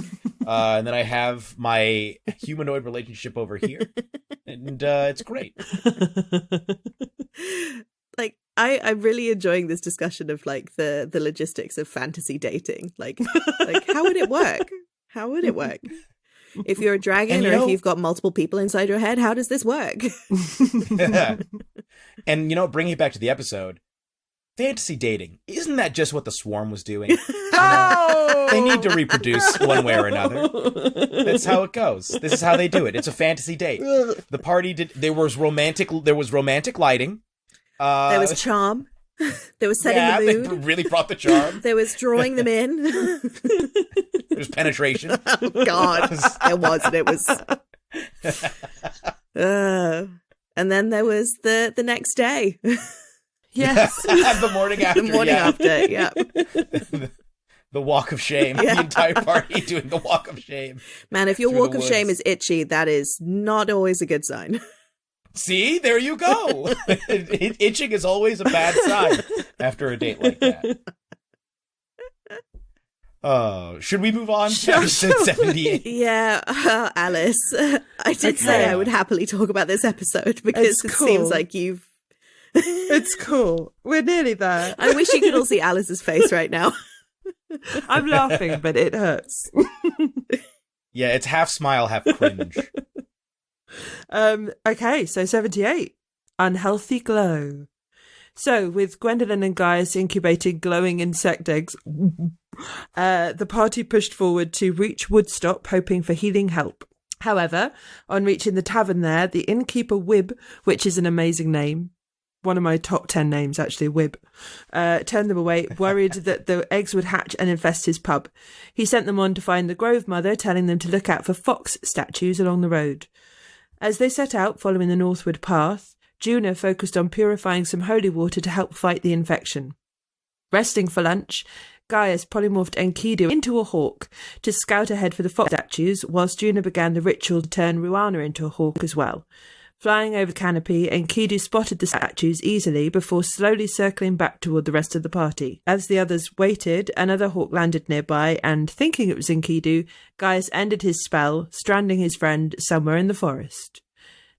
and then I have my humanoid relationship over here, and it's great. Like, I'm really enjoying this discussion of like the logistics of fantasy dating. Like how would it work? How would it work? If you're a dragon, or if you've got multiple people inside your head, how does this work? And bringing it back to the episode, fantasy dating, isn't that just what the Swarm was doing? They need to reproduce one way or another. That's how it goes. This is how they do it. It's a fantasy date. The party there was romantic lighting. There was charm. There was setting the mood. They really brought the charm. There was drawing them in. There's penetration. Oh God, there was. It was. And then there was the next day. Yes, the morning after. The morning after. Yeah. The walk of shame. Yeah. The entire party doing the walk of shame. Man, if your walk of shame is itchy, that is not always a good sign. See, there you go. Itching is always a bad sign after a date like that. Should we move on to episode 78? Yeah, Alice. I did say I would happily talk about this episode because it seems like you've... It's cool. We're nearly there. I wish you could all see Alice's face right now. I'm laughing, but it hurts. Yeah, it's half smile, half cringe. Okay, so 78. Unhealthy glow. So, with Gwendolyn and Gaius incubating glowing insect eggs, the party pushed forward to reach Woodstock, hoping for healing help. However, on reaching the tavern there, the innkeeper Wib, which is an amazing name, one of my top 10 names actually, Wib, turned them away, worried that the eggs would hatch and infest his pub. He sent them on to find the Grove Mother, telling them to look out for fox statues along the road. As they set out, following the northward path, Juna focused on purifying some holy water to help fight the infection. Resting for lunch, Gaius polymorphed Enkidu into a hawk to scout ahead for the fox statues, whilst Juna began the ritual to turn Ruana into a hawk as well. Flying over the canopy, Enkidu spotted the statues easily before slowly circling back toward the rest of the party. As the others waited, another hawk landed nearby, and thinking it was Enkidu, Gaius ended his spell, stranding his friend somewhere in the forest.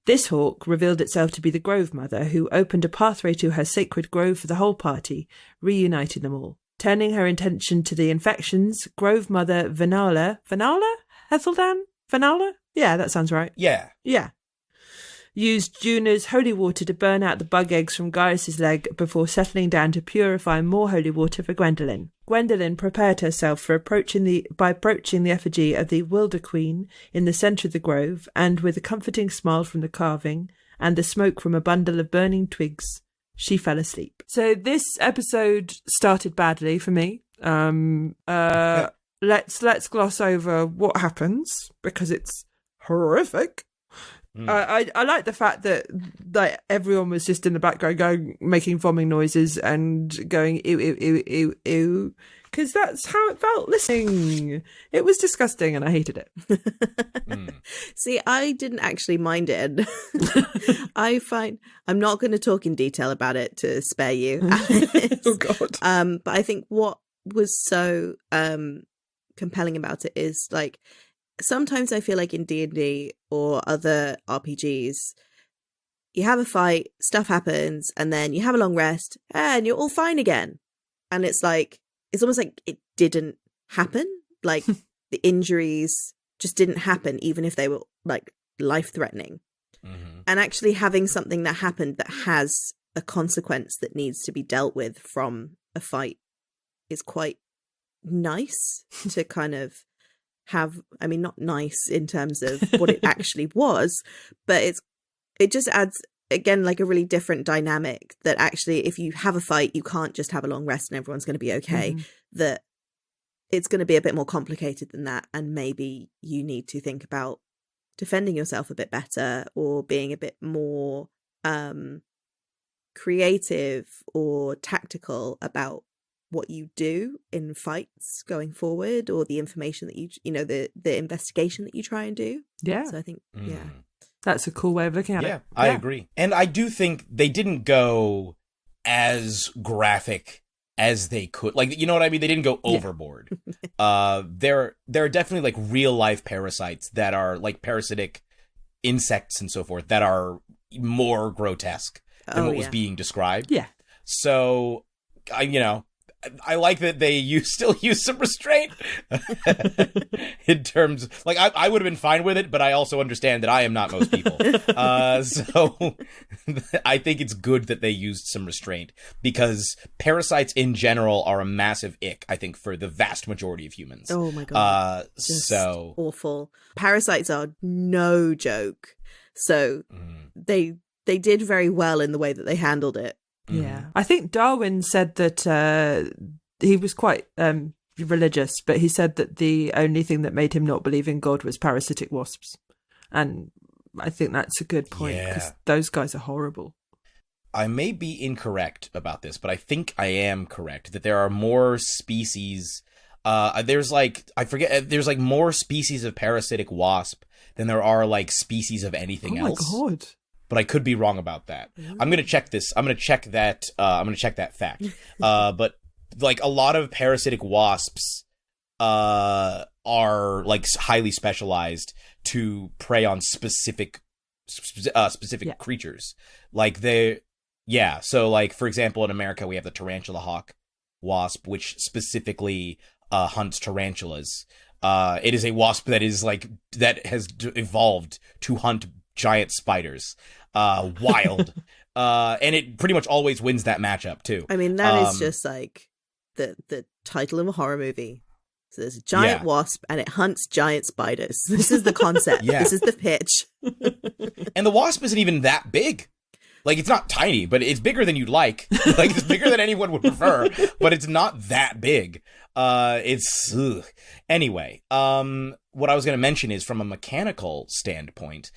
This hawk revealed itself to be the Grove Mother, who opened a pathway to her sacred grove for the whole party, reuniting them all. Turning her attention to the infections, Grove Mother Vanala? Heseldan? Vanala? Yeah, that sounds right. Yeah. used Juna's holy water to burn out the bug eggs from Gaius's leg before settling down to purify more holy water for Gwendolen. Gwendolen prepared herself for approaching the effigy of the Wilder Queen in the centre of the grove, and with a comforting smile from the carving and the smoke from a bundle of burning twigs, she fell asleep. So this episode started badly for me. Let's gloss over what happens because it's horrific. I like the fact that everyone was just in the background making vomiting noises and going ew ew ew ew ew, because that's how it felt listening. It was disgusting and I hated it. See, I didn't actually mind it. I'm not going to talk in detail about it to spare you. Oh God. But I think what was so compelling about it is like, sometimes I feel like in D&D or other RPGs, you have a fight, stuff happens, and then you have a long rest, and you're all fine again. And it's like, it's almost like it didn't happen. Like the injuries just didn't happen, even if they were like life-threatening. Mm-hmm. And actually having something that happened that has a consequence that needs to be dealt with from a fight is quite nice to kind of have. I mean, not nice in terms of what it actually was, but it just adds, again, like a really different dynamic that actually if you have a fight, you can't just have a long rest and everyone's going to be okay. Mm-hmm. That it's going to be a bit more complicated than that, and maybe you need to think about defending yourself a bit better or being a bit more creative or tactical about what you do in fights going forward, or the information that the investigation that you try and do. Yeah. So I think, that's a cool way of looking at it. Yeah, I agree. And I do think they didn't go as graphic as they could. Like, you know what I mean? They didn't go overboard. There are definitely like real life parasites that are like parasitic insects and so forth that are more grotesque than what was being described. Yeah. So, I like that they still use some restraint in terms, like, I would have been fine with it, but I also understand that I am not most people. So I think it's good that they used some restraint, because parasites in general are a massive ick, I think, for the vast majority of humans. Oh my God. So awful. Parasites are no joke. So they did very well in the way that they handled it. Yeah, I think Darwin said that he was quite religious, but he said that the only thing that made him not believe in God was parasitic wasps. And I think that's a good point, because those guys are horrible. I may be incorrect about this, but I think I am correct that there are more species. There's like more species of parasitic wasp than there are like species of anything else. Oh my God. But I could be wrong about that. I'm going to check this. I'm going to check that. I'm going to check that fact. But like a lot of parasitic wasps are like highly specialized to prey on specific creatures. Like so like, for example, in America, we have the tarantula hawk wasp, which specifically hunts tarantulas. It is a wasp that has evolved to hunt giant spiders. Wild. And it pretty much always wins that matchup too. I mean, that is just like the title of a horror movie. So there's a giant wasp and it hunts giant spiders. This is the concept. This is the pitch. And the wasp isn't even that big. Like, it's not tiny, but it's bigger than you'd like. Like, it's bigger than anyone would prefer, but it's not that big. Anyway, what I was going to mention is, from a mechanical standpoint,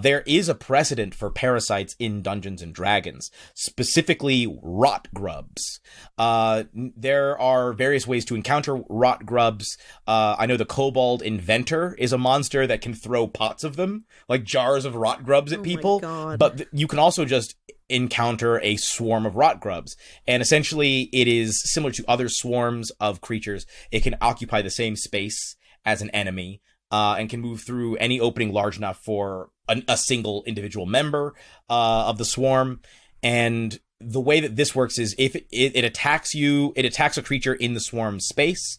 there is a precedent for parasites in Dungeons and Dragons, specifically rot grubs. There are various ways to encounter rot grubs. I know the Kobold Inventor is a monster that can throw pots of them, like jars of rot grubs at people. But you can also just encounter a swarm of rot grubs. And essentially, it is similar to other swarms of creatures. It can occupy the same space as an enemy. And can move through any opening large enough for a single individual member of the swarm. And the way that this works is if it attacks you, it attacks a creature in the swarm space.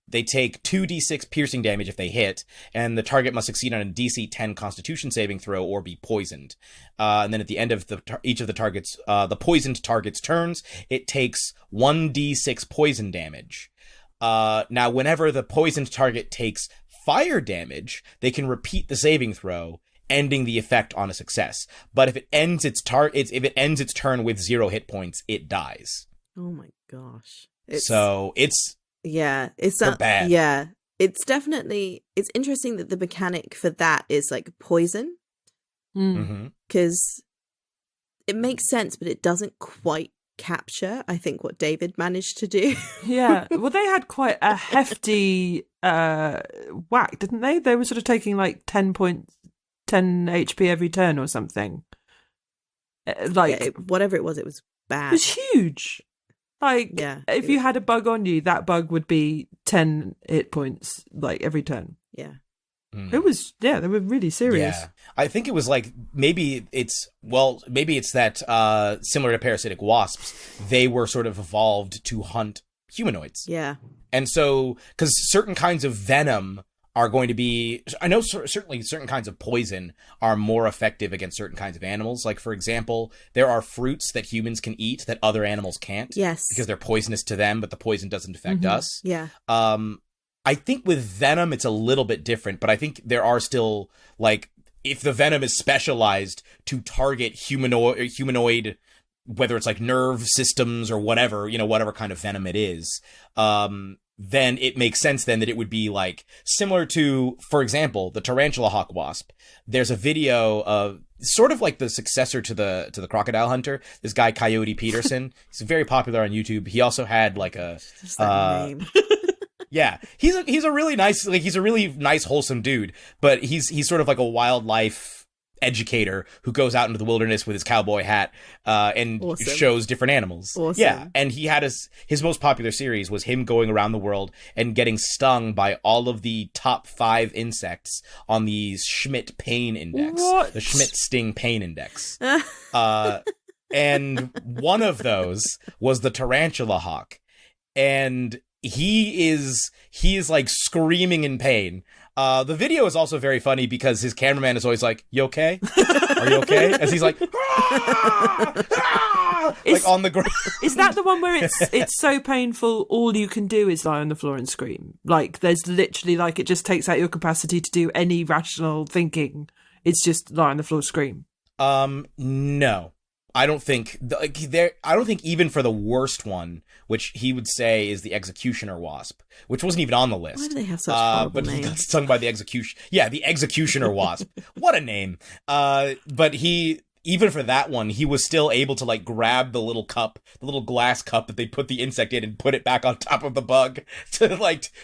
They take 2d6 piercing damage if they hit, and the target must succeed on a DC 10 Constitution saving throw or be poisoned. And then at the end of each of the targets, the poisoned target's turns, it takes 1d6 poison damage. Now, whenever the poisoned target takes fire damage, they can repeat the saving throw, ending the effect on a success. But if it ends its turn with 0 hit points, it dies. Oh my gosh! It's bad. Yeah, it's definitely, it's interesting that the mechanic for that is like poison, because it makes sense, but it doesn't quite capture, I think, what David managed to do. Yeah, well, they had quite a hefty whack, didn't they? They were sort of taking like 10 HP every turn or something. Whatever it was bad. It was huge. Like, if you had a bug on you, that bug would be 10 hit points, like, every turn. Yeah. It was, they were really serious. Yeah. I think it was like, maybe it's that, similar to parasitic wasps, they were sort of evolved to hunt humanoids. Yeah. And so, because certain kinds of venom are going to be, I know certainly certain kinds of poison are more effective against certain kinds of animals. Like, for example, there are fruits that humans can eat that other animals can't. Yes. Because they're poisonous to them, but the poison doesn't affect us. Yeah. I think with venom, it's a little bit different, but I think there are still, like, if the venom is specialized to target humanoid, whether it's like nerve systems or whatever, whatever kind of venom it is, then it makes sense then that it would be like similar to, for example, the tarantula hawk wasp. There's a video of sort of like the successor to the crocodile hunter, this guy Coyote Peterson. He's very popular on YouTube. He also had like a just that name. Yeah, he's a really nice, like, he's a really nice, wholesome dude, but he's sort of like a wildlife educator who goes out into the wilderness with his cowboy hat and shows different animals. Awesome. Yeah, and he had his most popular series was him going around the world and getting stung by all of the top 5 insects on the Schmidt Pain Index. What? The Schmidt Sting Pain Index. And one of those was the tarantula hawk. And he is like screaming in pain. The video is also very funny because his cameraman is always like, "You okay? Are you okay?" As he's like, "Ah! Ah!" Like on the ground. Is that the one where it's so painful all you can do is lie on the floor and scream? Like, there's literally, like, it just takes out your capacity to do any rational thinking. It's just lie on the floor, scream. No. I don't think even for the worst one, which he would say is the executioner wasp, which wasn't even on the list. Why do they have such horrible names? But he got stung by the execution. Yeah, the executioner wasp. What a name. But even for that one, he was still able to like grab the little cup, the little glass cup that they put the insect in and put it back on top of the bug to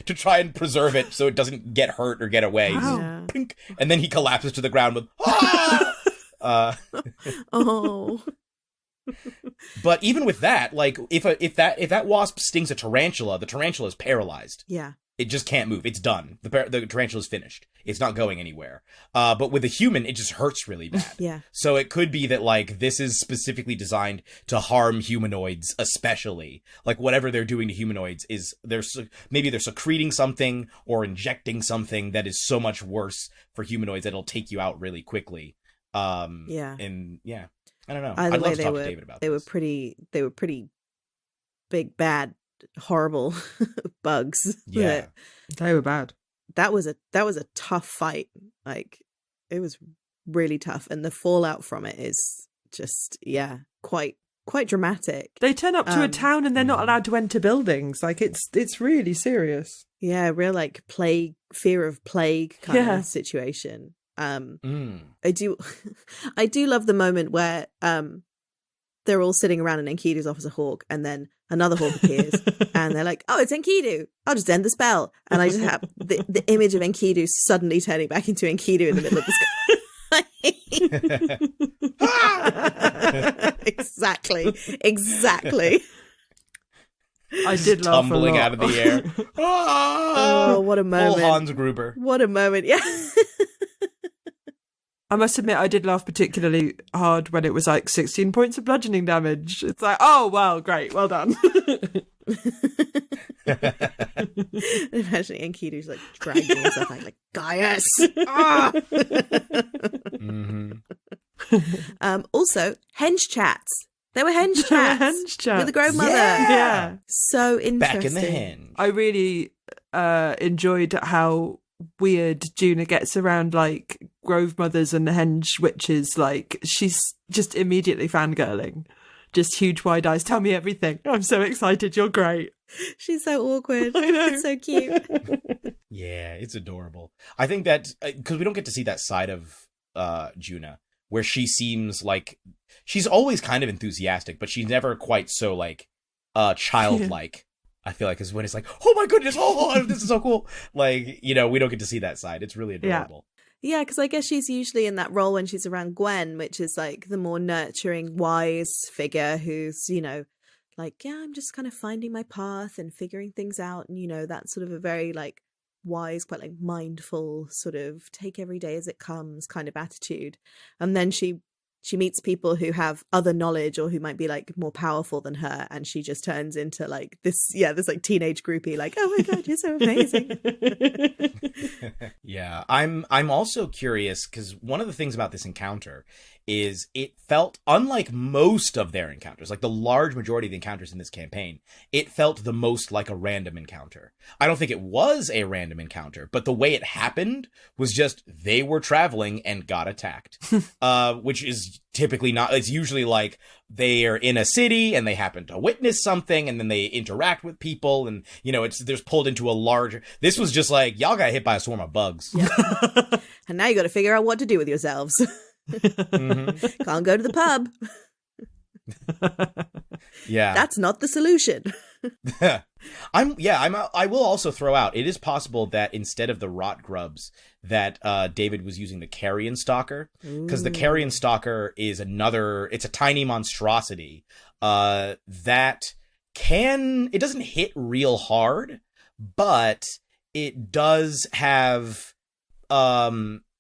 try and preserve it so it doesn't get hurt or get away. Wow. Pink, and then he collapses to the ground with ah! Oh. But even with that, like if that wasp stings a tarantula, the tarantula is paralyzed. Yeah. It just can't move. It's done. The tarantula is finished. It's not going anywhere. But with a human, it just hurts really bad. Yeah. So it could be that like this is specifically designed to harm humanoids, especially like whatever they're doing to humanoids is maybe they're secreting something or injecting something that is so much worse for humanoids that it'll take you out really quickly. Yeah. And yeah. I don't know. Either I'd way, love to talk to David about they this. were pretty big, bad, horrible bugs. Yeah. They were bad. That was a tough fight. Like, it was really tough, and the fallout from it is just quite dramatic. They turn up to a town and they're not allowed to enter buildings. Like, it's really serious. Yeah, real like fear of plague kind of situation. I do love the moment where they're all sitting around and Enkidu's off as a hawk, and then another hawk appears and they're like, "Oh, it's Enkidu, I'll just end the spell." And I just have the image of Enkidu suddenly turning back into Enkidu in the middle of the sky. Exactly. I did laugh tumbling a lot. out of the air. Oh, what a moment. Full Hans Gruber. What a moment. Yeah. I must admit, I did laugh particularly hard when it was like 16 points of bludgeoning damage. It's like, oh, well, great, well done. Imagining Enkidu's like dragging himself like Gaius. Ah! Also, henge chats. There were henge chats with the Grove Mother. Yeah. So interesting. Back in the henge. I really enjoyed how weird Juna gets around like Grove Mothers and henge witches. Like, she's just immediately fangirling. Just huge wide eyes. Tell me everything. I'm so excited. You're great. She's so awkward. I know. It's so cute. Yeah, it's adorable. I think that because we don't get to see that side of Juna, where she seems like she's always kind of enthusiastic, but she's never quite so like childlike. I feel like is when it's like, oh my goodness, oh this is so cool. Like, you know, we don't get to see that side. It's really adorable. Yeah, because I guess she's usually in that role when she's around Gwen, which is like the more nurturing, wise figure who's, you know, like, yeah, I'm just kind of finding my path and figuring things out. And, you know, that's sort of a very like wise, quite like mindful sort of take every day as it comes kind of attitude. And then she meets people who have other knowledge or who might be like more powerful than her, and she just turns into like this like teenage groupie, like, oh my god, you're so amazing. Yeah, I'm also curious because one of the things about this encounter is it felt unlike most of their encounters, like the large majority of the encounters in this campaign, it felt the most like a random encounter. I don't think it was a random encounter, but the way it happened was just they were traveling and got attacked, which is typically not. It's usually like they are in a city and they happen to witness something and then they interact with people and, you know, there's pulled into a larger. This was just like, y'all got hit by a swarm of bugs. Yeah. And now you got to figure out what to do with yourselves. Mm-hmm. Can't go to the pub. Yeah, that's not the solution. I will also throw out, it is possible that instead of the rot grubs that David was using the carrion stalker, because the carrion stalker is it's a tiny monstrosity that it doesn't hit real hard, but it does have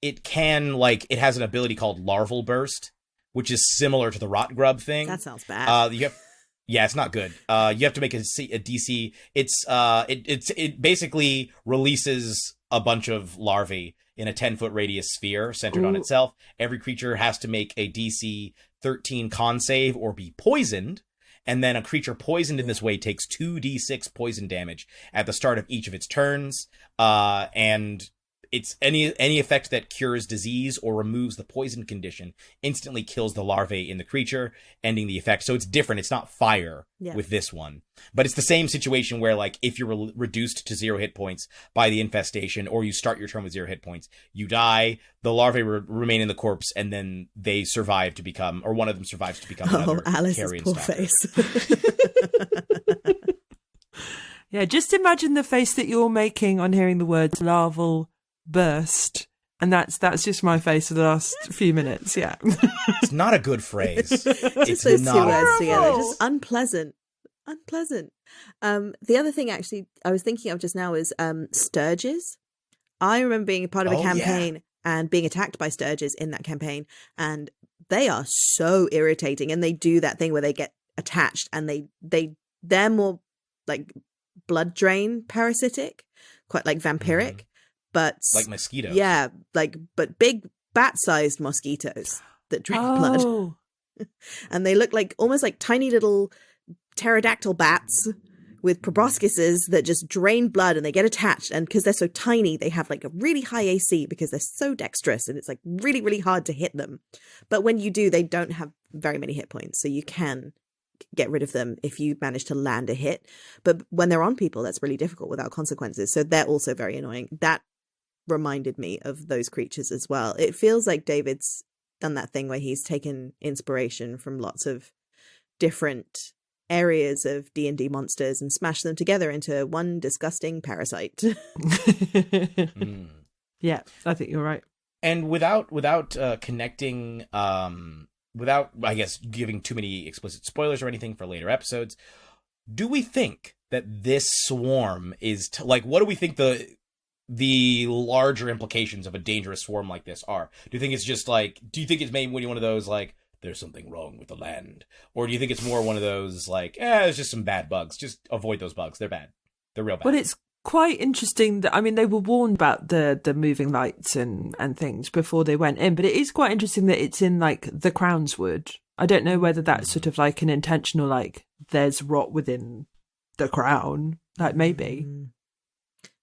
it has an ability called larval burst, which is similar to the rot grub thing. That sounds bad. Yeah, it's not good. You have to make a DC. It basically releases a bunch of larvae in a 10-foot radius sphere centered on itself. Every creature has to make a DC 13 con save or be poisoned. And then a creature poisoned in this way takes 2d6 poison damage at the start of each of its turns. And it's any effect that cures disease or removes the poison condition instantly kills the larvae in the creature, ending the effect. So it's different. It's not fire with this one. But it's the same situation where, like, if you're reduced to 0 hit points by the infestation, or you start your turn with 0 hit points, you die, the larvae remain in the corpse, and then they survive to become, or one of them survives to become another Alice's poor stalker. face. Yeah, just imagine the face that you're making on hearing the words larval burst, and that's just my face for the last few minutes. Yeah. It's not a good phrase. It's those not two words together, just unpleasant. The other thing actually I was thinking of just now is sturges. I remember being a part of a campaign and being attacked by sturges in that campaign, and they are so irritating, and they do that thing where they get attached and they're more like blood drain parasitic, quite like vampiric. But like mosquitoes. Yeah, but big bat-sized mosquitoes that drink blood. And they look like almost like tiny little pterodactyl bats with proboscises that just drain blood, and they get attached. And because they're so tiny, they have like a really high AC because they're so dexterous, and it's like really, really hard to hit them. But when you do, they don't have very many hit points, so you can get rid of them if you manage to land a hit. But when they're on people, that's really difficult without consequences. So they're also very annoying. That reminded me of those creatures as well. It feels like David's done that thing where he's taken inspiration from lots of different areas of D&D monsters and smashed them together into one disgusting parasite. Yeah, I think you're right. And without connecting, without, I guess, giving too many explicit spoilers or anything for later episodes, do we think that this swarm is what do we think the larger implications of a dangerous swarm like this are? Do you think it's just do you think it's maybe one of those there's something wrong with the land? Or do you think it's more one of those like, it's just some bad bugs. Just avoid those bugs. They're bad. They're real bad. Well, it's quite interesting that, I mean, they were warned about the moving lights and things before they went in, but it is quite interesting that it's in like the Crownswood. I don't know whether that's sort of like an intentional, like there's rot within the crown, like maybe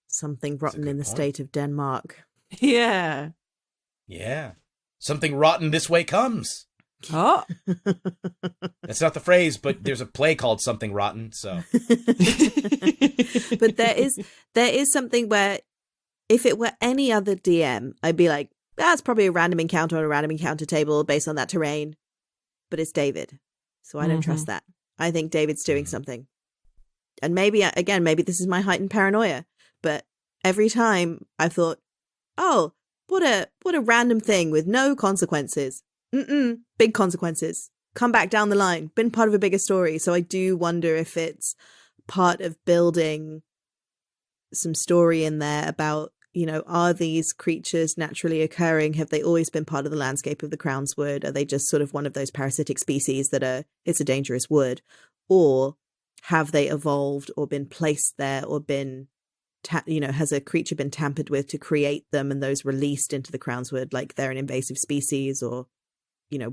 something rotten in the state of Denmark. Yeah. Something rotten this way comes. Oh. That's not the phrase, but there's a play called Something Rotten, so. But there is something where if it were any other DM, I'd be like, that's probably a random encounter on a random encounter table based on that terrain. But it's David, so I don't trust that. I think David's doing something. And maybe this is my heightened paranoia, but every time I thought, oh, what a random thing with no consequences. Big consequences. Come back down the line. Been part of a bigger story. So I do wonder if it's part of building some story in there about, are these creatures naturally occurring? Have they always been part of the landscape of the Crownswood? Are they just sort of one of those parasitic species it's a dangerous wood? Or have they evolved or been placed there or been, has a creature been tampered with to create them and those released into the Crownswood like they're an invasive species? Or,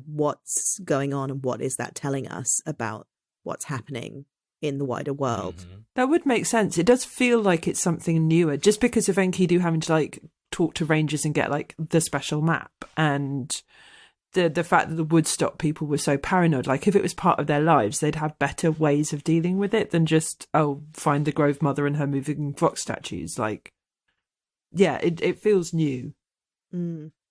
what's going on and what is that telling us about what's happening in the wider world? That would make sense. It does feel like it's something newer, just because of Enkidu having to like talk to rangers and get like the special map, and the fact that the Woodstock people were so paranoid. Like if it was part of their lives, they'd have better ways of dealing with it than just find the Grove Mother and her moving fox statues. Like, yeah, it feels new.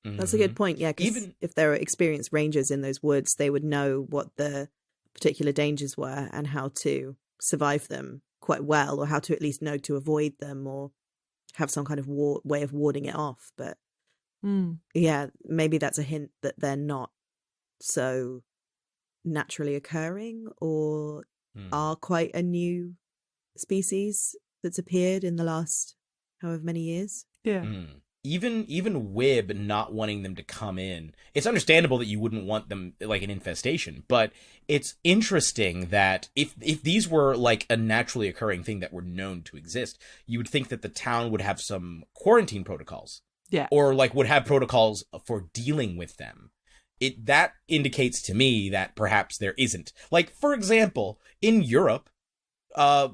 That's a good point. Yeah, because even if there are experienced rangers in those woods, they would know what the particular dangers were and how to survive them quite well, or how to at least know to avoid them, or have some kind of way of warding it off. But yeah, maybe that's a hint that they're not so naturally occurring, or are quite a new species that's appeared in the last however many years. Yeah. Even Wib not wanting them to come in, it's understandable that you wouldn't want them like an infestation, but it's interesting that if these were like a naturally occurring thing that were known to exist, you would think that the town would have some quarantine protocols. Yeah. Or like would have protocols for dealing with them. That indicates to me that perhaps there isn't. Like, for example, in Europe,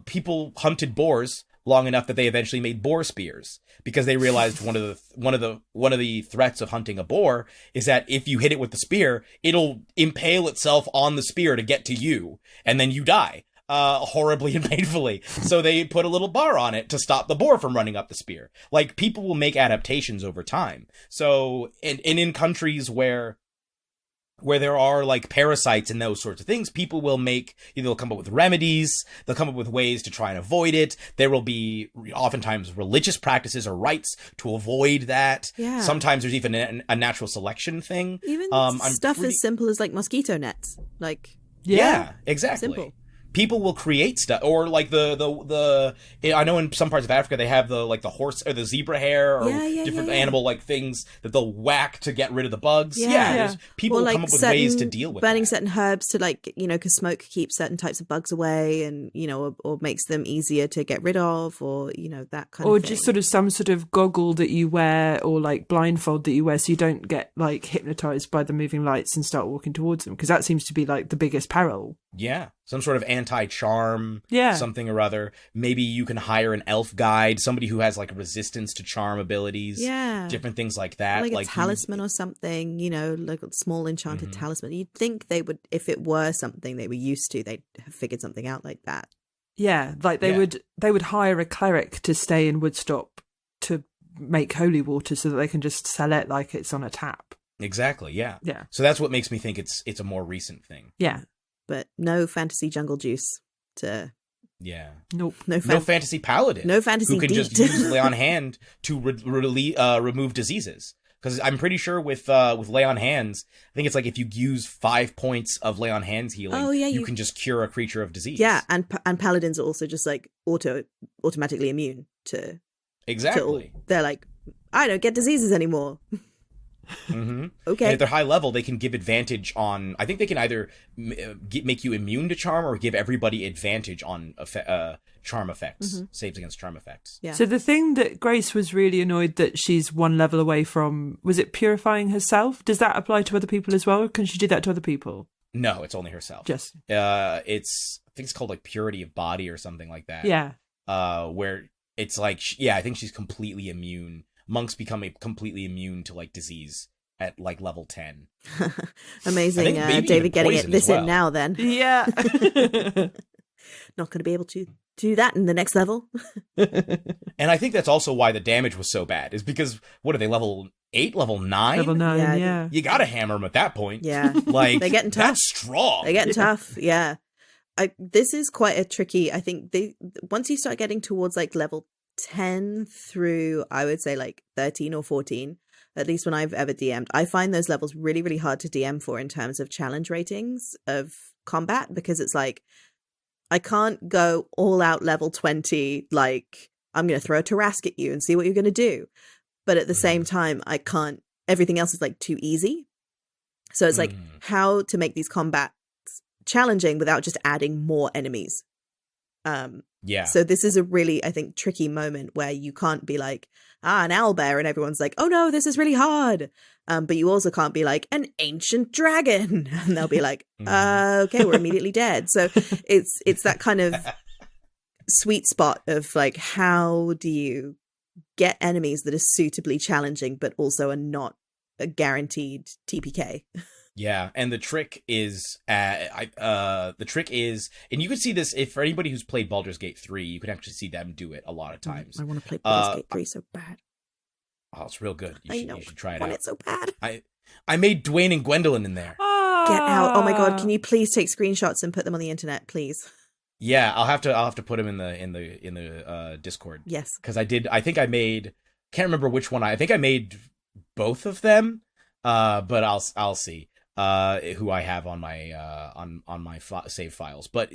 people hunted boars long enough that they eventually made boar spears, because they realized one of the threats of hunting a boar is that if you hit it with the spear, it'll impale itself on the spear to get to you, and then you die horribly and painfully. So they put a little bar on it to stop the boar from running up the spear. Like, people will make adaptations over time. So, and in countries where there are like parasites and those sorts of things, people will they'll come up with remedies, they'll come up with ways to try and avoid it. There will be oftentimes religious practices or rites to avoid that. Yeah. Sometimes there's even a natural selection thing. Even stuff as simple as like mosquito nets. Like, yeah, exactly. Simple. People will create stuff, or like the I know in some parts of Africa they have the horse or the zebra hair or different animal like things that they'll whack to get rid of the bugs. People will come up with ways to deal with burning that. certain herbs to because smoke keeps certain types of bugs away, and or makes them easier to get rid of, or that kind of thing. Or just sort of some sort of goggle that you wear, or like blindfold that you wear, so you don't get like hypnotized by the moving lights and start walking towards them, because that seems to be like the biggest peril. Yeah, some sort of anti-charm, yeah, something or other. Maybe you can hire an elf guide, somebody who has like resistance to charm abilities, different things like that. Like a talisman or something, like a small enchanted talisman. You'd think they would, if it were something they were used to, they'd have figured something out like that. Yeah, like they would hire a cleric to stay in Woodstock to make holy water so that they can just sell it like it's on a tap. Exactly, yeah. Yeah. So that's what makes me think it's a more recent thing. Yeah. But no fantasy jungle juice to... Yeah. Nope. No fantasy paladin. No fantasy who can just use lay on hand to remove diseases. Because I'm pretty sure with lay on hands, I think it's like if you use 5 points of lay on hands healing, you can just cure a creature of disease. Yeah, and paladins are also just like automatically immune to... Exactly. they're like, I don't get diseases anymore. Mm-hmm. Okay. And if they're high level, they can give advantage on. I think they can either make you immune to charm or give everybody advantage on charm effects, saves against charm effects. Yeah. So the thing that Grace was really annoyed that she's one level away from, was it purifying herself? Does that apply to other people as well? Can she do that to other people? No, it's only herself. Just I think it's called like purity of body or something like that. Yeah. Where it's like, I think she's completely immune. Monks become completely immune to like disease at like level 10. Amazing. David getting this in now then. Yeah. Not going to be able to do that in the next level. And I think that's also why the damage was so bad, is because, what are they, level 8, level 9? Level 9, yeah. You gotta hammer them at that point. Yeah. Like, they're getting tough. That's strong. They're getting tough, yeah. This is quite a tricky, I think, once you start getting towards like level 10 through, I would say like 13 or 14, at least when I've ever DM'd, I find those levels really, really hard to DM for in terms of challenge ratings of combat, because it's like, I can't go all out level 20, like, I'm going to throw a Tarask at you and see what you're going to do. But at the same time, I can't, everything else is like too easy. So it's like how to make these combats challenging without just adding more enemies. Yeah. So this is a really, I think, tricky moment where you can't be like, an owlbear, and everyone's like, oh no, this is really hard. But you also can't be like, an ancient dragon. And they'll be like, okay, we're immediately dead. So it's that kind of sweet spot of like, how do you get enemies that are suitably challenging, but also are not a guaranteed TPK? Yeah, and the trick is, and you can see this if for anybody who's played Baldur's Gate 3, you can actually see them do it a lot of times. I want to play Baldur's Gate 3 so bad. Oh, it's real good. I know. You should try it I want out. it so bad. I made Dwayne and Gwendolyn in there. Get out! Oh my god! Can you please take screenshots and put them on the internet, please? Yeah, I'll have to put them in the Discord. Yes, because I think I made. Can't remember which one. I think I made both of them. But I'll see. Who I have on my on my save files. But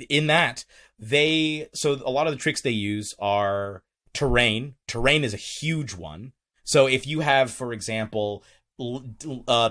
in that, so a lot of the tricks they use are terrain. Terrain is a huge one. So if you have, for example,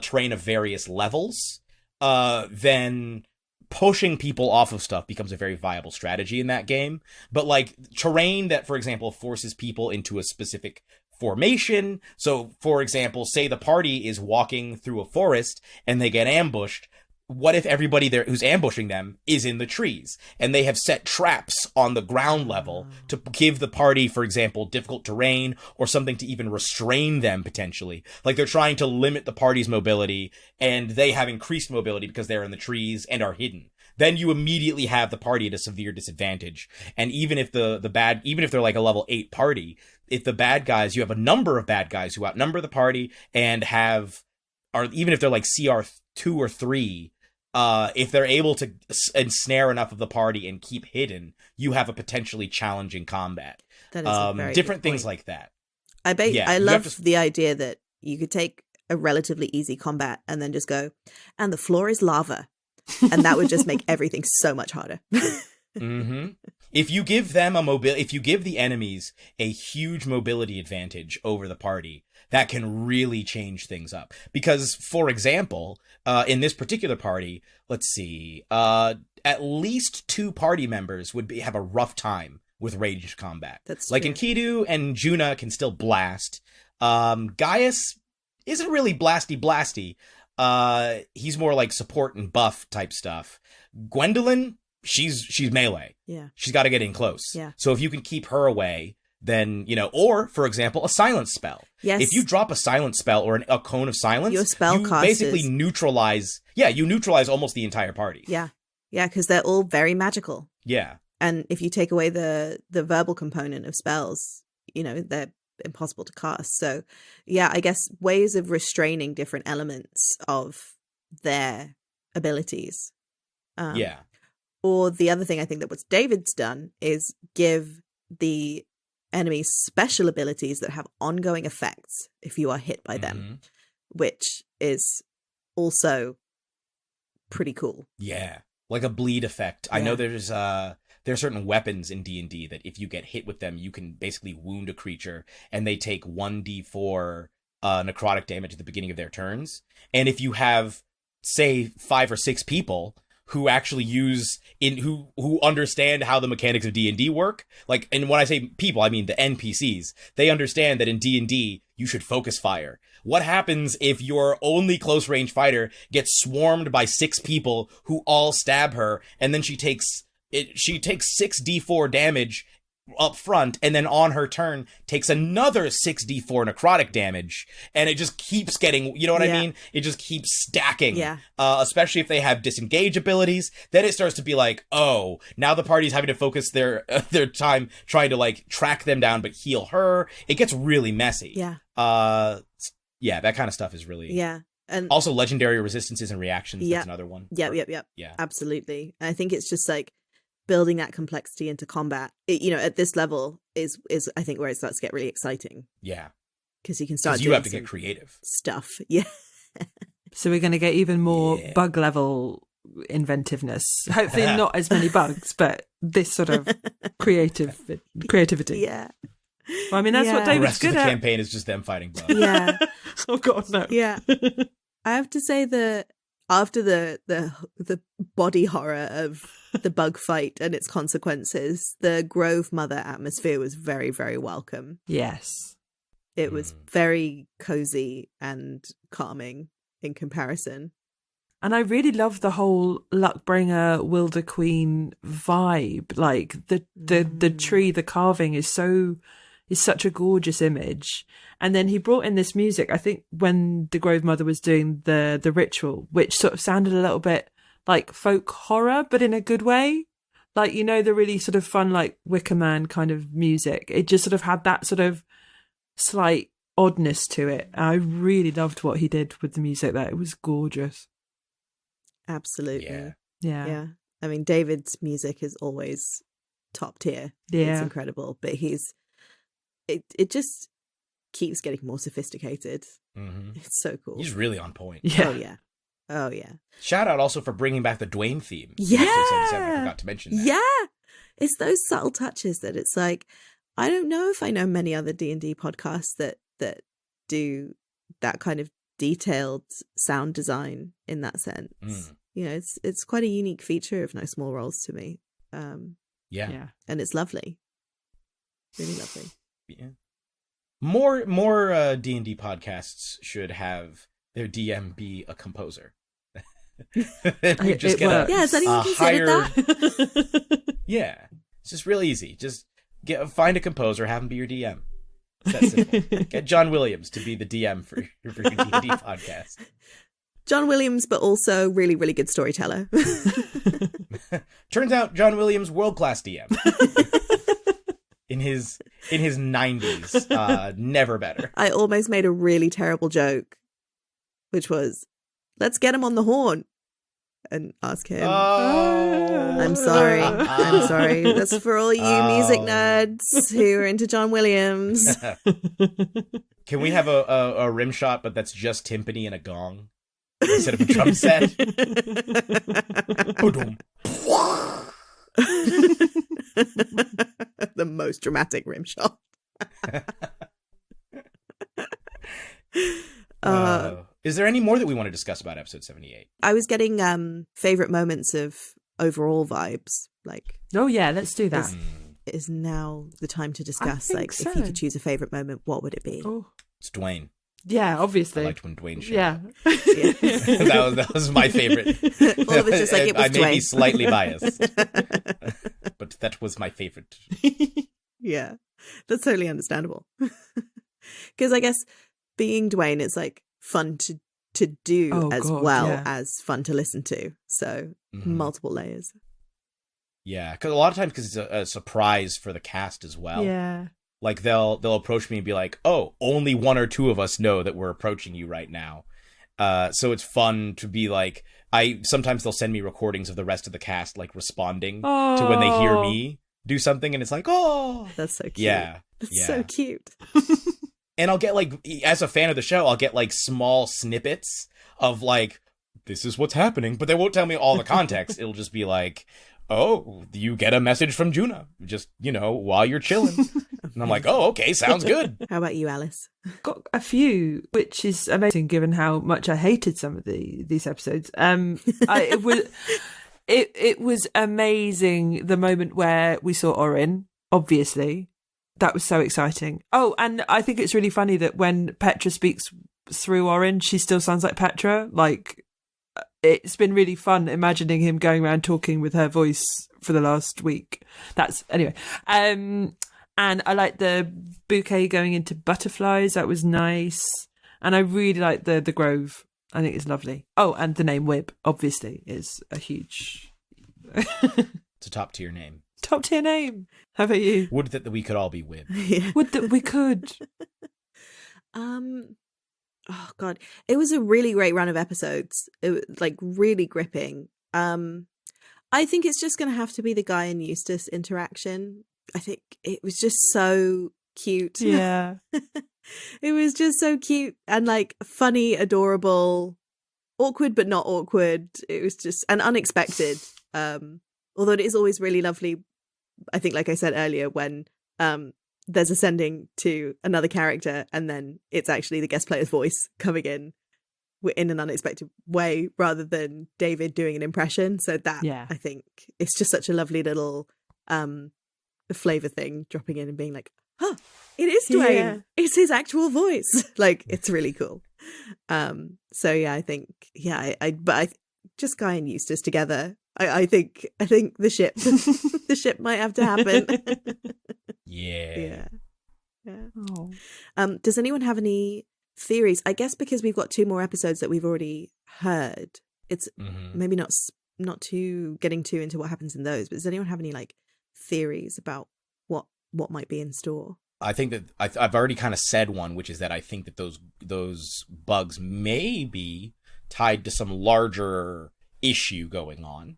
terrain of various levels, then pushing people off of stuff becomes a very viable strategy in that game. But like terrain that, for example, forces people into a specific formation. So, for example, say the party is walking through a forest and they get ambushed. What if everybody there who's ambushing them is in the trees and they have set traps on the ground level to give the party, for example, difficult terrain or something to even restrain them potentially? Like they're trying to limit the party's mobility and they have increased mobility because they're in the trees and are hidden. Then you immediately have the party at a severe disadvantage. And even if even if they're like a level 8 party, if the bad guys, you have a number of bad guys who outnumber the party and even if they're like CR 2 or 3, if they're able to ensnare enough of the party and keep hidden, you have a potentially challenging combat. That is a very different good things point. like that. I love the idea that you could take a relatively easy combat and then just go, and the floor is lava. And that would just make everything so much harder. Mm-hmm. If you give them if you give the enemies a huge mobility advantage over the party, that can really change things up. Because, for example, in this particular party, let's see, at least 2 party members would have a rough time with ranged combat. That's like true. Enkidu and Juna can still blast. Gaius isn't really blasty. He's more like support and buff type stuff. Gwendolyn, she's melee. Yeah. She's got to get in close. Yeah. So if you can keep her away, then, or, for example, a silence spell. Yes. If you drop a silence spell or a cone of silence, Your spell you casters. basically neutralize almost the entire party. Yeah. Yeah, because they're all very magical. Yeah. And if you take away the verbal component of spells, they're impossible to cast. So, yeah, I guess ways of restraining different elements of their abilities. Yeah. Or the other thing I think that what David's done is give the enemies special abilities that have ongoing effects if you are hit by them, which is also pretty cool. Yeah. Like a bleed effect. I know there are certain weapons in D&D that if you get hit with them, you can basically wound a creature and they take 1d4 necrotic damage at the beginning of their turns. And if you have, say, 5 or 6 people who actually who understand how the mechanics of D&D work, like, and when I say people, I mean the NPCs, they understand that in D&D, you should focus fire. What happens if your only close range fighter gets swarmed by 6 people who all stab her, and then she takes 6d4 damage up front, and then on her turn takes another 6d4 necrotic damage, and it just keeps getting, you know what I mean? It just keeps stacking. Yeah. Especially if they have disengage abilities, then it starts to be like, oh, now the party's having to focus their time trying to like track them down but heal her. It gets really messy. Yeah. Yeah, that kind of stuff is really And also legendary resistances and reactions. That's another one. Yeah. Absolutely. And I think it's just like building that complexity into combat, at this level is I think where it starts to get really exciting. Yeah. Because you can start you have to get creative stuff. Yeah. So we're going to get even more bug level inventiveness. Hopefully not as many bugs, but this sort of creativity. Yeah. Well, I mean, that's what the David's rest good of the at. campaign is just them fighting bugs. Yeah. Oh God, no. Yeah. I have to say that after the body horror of the bug fight and its consequences, the Grove Mother atmosphere was very, very welcome. Yes. It was very cozy and calming in comparison. And I really love the whole Luckbringer Wilder Queen vibe. Like the tree, the carving is such a gorgeous image. And then he brought in this music, I think when the Grove Mother was doing the ritual, which sort of sounded a little bit like folk horror, but in a good way. Like, the really sort of fun, like Wicker Man kind of music. It just sort of had that sort of slight oddness to it. I really loved what he did with the music there. It was gorgeous. Absolutely. Yeah. I mean, David's music is always top tier. Yeah. It's incredible, but it just keeps getting more sophisticated. Mm-hmm. It's so cool. He's really on point. Yeah. Oh yeah. Shout out also for bringing back the Dwayne theme. Yeah. Episode 77, I forgot to mention that. Yeah. It's those subtle touches that it's like, I don't know if I know many other D&D podcasts that do that kind of detailed sound design in that sense. It's quite a unique feature of No Small Roles to me. Yeah. And it's lovely. Really lovely. Yeah. More D&D podcasts should have their DM be a composer. We just get has anyone considered that? Yeah. It's just real easy. Just find a composer, have him be your DM. It's that simple. Get John Williams to be the DM for your D&D podcast. John Williams, but also really, really good storyteller. Turns out John Williams, world-class DM. In his 90s, never better. I almost made a really terrible joke, which was, let's get him on the horn and ask him. Oh. I'm sorry. That's for all you music nerds who are into John Williams. Can we have a rim shot, but that's just timpani and a gong instead of a drum set? The most dramatic rim shot. Is there any more that we want to discuss about episode 78? I was getting favorite moments of overall vibes. Like, oh yeah, let's do that. Is now the time to discuss. Like, so. if you could choose a favorite moment, what would it be? Oh. It's Dwayne. Yeah, obviously. I liked when Dwayne showed up. that was my favorite. All of it's just like, it was I Dwayne. may be slightly biased, but that was my favorite. Yeah, that's totally understandable. Because I guess being Dwayne is like fun to do as fun to listen to. So multiple layers. Yeah, because a lot of times it's a surprise for the cast as well. Yeah. Like they'll approach me and be like, "Oh, only one or two of us know that we're approaching you right now." So it's fun to be like, sometimes they'll send me recordings of the rest of the cast like responding to when they hear me do something, and it's like, "Oh, that's so cute." Yeah, that's so cute. And I'll get like, as a fan of the show, I'll get like small snippets of like, this is what's happening, but they won't tell me all the context. It'll just be like, oh, you get a message from Juna, just, while you're chilling. And I'm like, oh, okay, sounds good. How about you, Alice? Got a few, which is amazing given how much I hated some of these episodes. It was amazing the moment where we saw Orin, obviously. That was so exciting. Oh, and I think it's really funny that when Petra speaks through Orin, she still sounds like Petra. Like, it's been really fun imagining him going around talking with her voice for the last week. Anyway. And I like the bouquet going into butterflies. That was nice. And I really like the grove. I think it's lovely. Oh, and the name Wib, obviously, is a huge... It's a top-tier name. Top-tier name. How about you? Would that we could all be Wib. Yeah. Would that we could. Oh, God. It was a really great run of episodes. It was, like, really gripping. I think it's just going to have to be the Guy and Eustace interaction. I think it was just so cute. Yeah. It was just so cute and like funny, adorable, awkward but not awkward. It was just and unexpected. Although it is always really lovely, I think, like I said earlier, when there's a sending to another character and then it's actually the guest player's voice coming in an unexpected way rather than David doing an impression. So that, I think, it's just such a lovely little flavor thing dropping in and being like, oh, it is Dwayne. Yeah. It's his actual voice. Like, it's really cool. So yeah, I think, I just Guy and Eustace together. I think the ship, the ship might have to happen. Yeah. Oh. Does anyone have any theories? I guess because we've got 2 more episodes that we've already heard, it's maybe not too getting too into what happens in those. But does anyone have any like theories about what might be in store? I think that I've already kind of said one, which is that I think that those bugs may be tied to some larger issue going on.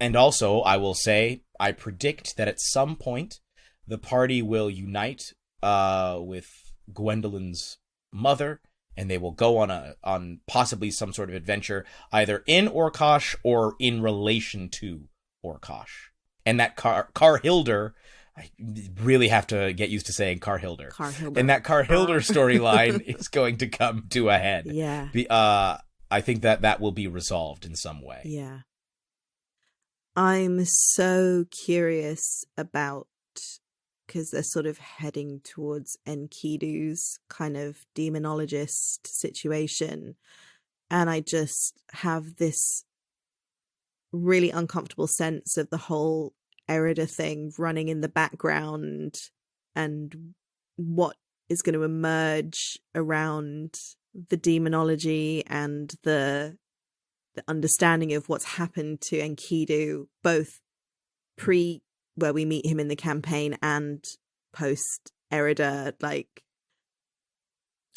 And also, I will say, I predict that at some point the party will unite with Gwendolyn's mother, and they will go on possibly some sort of adventure, either in Orkosh or in relation to Orkosh. And that Carhilder, I really have to get used to saying Carhilder. And that Carhilder storyline is going to come to a head. Yeah. I think that will be resolved in some way. Yeah. I'm so curious about, because they're sort of heading towards Enkidu's kind of demonologist situation. And I just have this really uncomfortable sense of the whole Erida thing running in the background and what is going to emerge around the demonology and the understanding of what's happened to Enkidu, both pre where we meet him in the campaign and post Erida, like,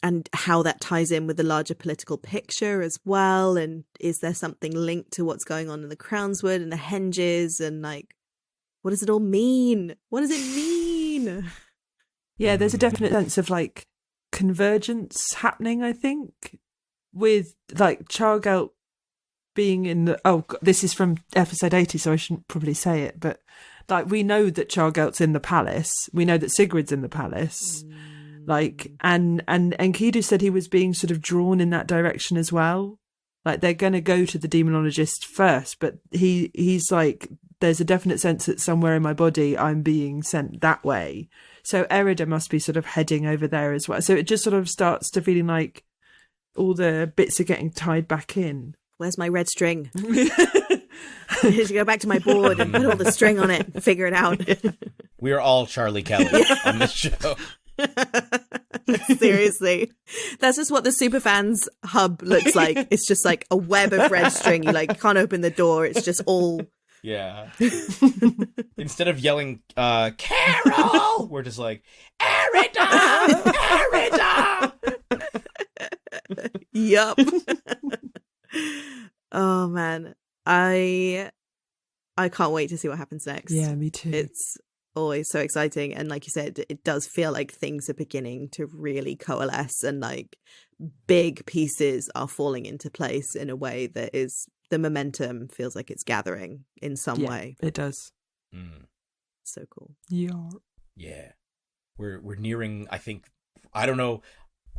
and how that ties in with the larger political picture as well. And is there something linked to what's going on in the Crownswood and the Henges, and like, what does it all mean? What does it mean? Yeah, there's a definite sense of like convergence happening, I think, with like Chargelt being in the this is from episode 80, so I shouldn't probably say it, but like we know that Chargelt's in the palace, we know that Sigrid's in the palace, like and Enkidu said he was being sort of drawn in that direction as well. Like they're going to go to the demonologist first, but he's like, there's a definite sense that somewhere in my body I'm being sent that way. So Erida must be sort of heading over there as well. So it just sort of starts to feeling like all the bits are getting tied back in. Where's my red string? I need to go back to my board and put all the string on it and figure it out. We are all Charlie Kelly on this show. Seriously. That's just what the Superfans hub looks like. It's just like a web of red string. You like can't open the door. It's just all... Yeah. Instead of yelling, Carol, we're just like, Erida! Erida! Yup. Oh, man. I can't wait to see what happens next. Yeah, me too. It's always so exciting. And like you said, it does feel like things are beginning to really coalesce and like big pieces are falling into place in a way that is the momentum feels like it's gathering in some way. It does. So cool. Yeah. We're nearing, I don't know.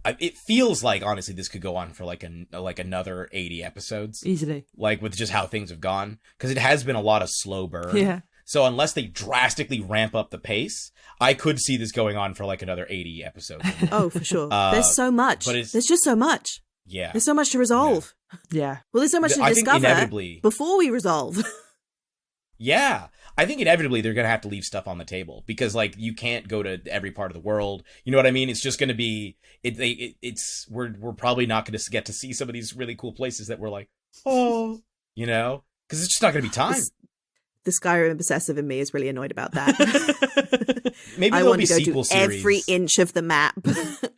It feels like, honestly, this could go on for like another 80 episodes. Easily. Like, with just how things have gone. Because it has been a lot of slow burn. Yeah. So unless they drastically ramp up the pace, I could see this going on for like another 80 episodes. Oh, for sure. There's so much. There's just so much. Yeah. There's so much to resolve. Yeah. Well, there's so much to discover before we resolve. Yeah. I think inevitably they're going to have to leave stuff on the table because, like, you can't go to every part of the world. You know what I mean? It's just going to be we're probably not going to get to see some of these really cool places that we're like, oh, you know, because it's just not going to be time. The Skyrim obsessive in me is really annoyed about that. Maybe I there'll want be to go sequel to series. every inch of the map.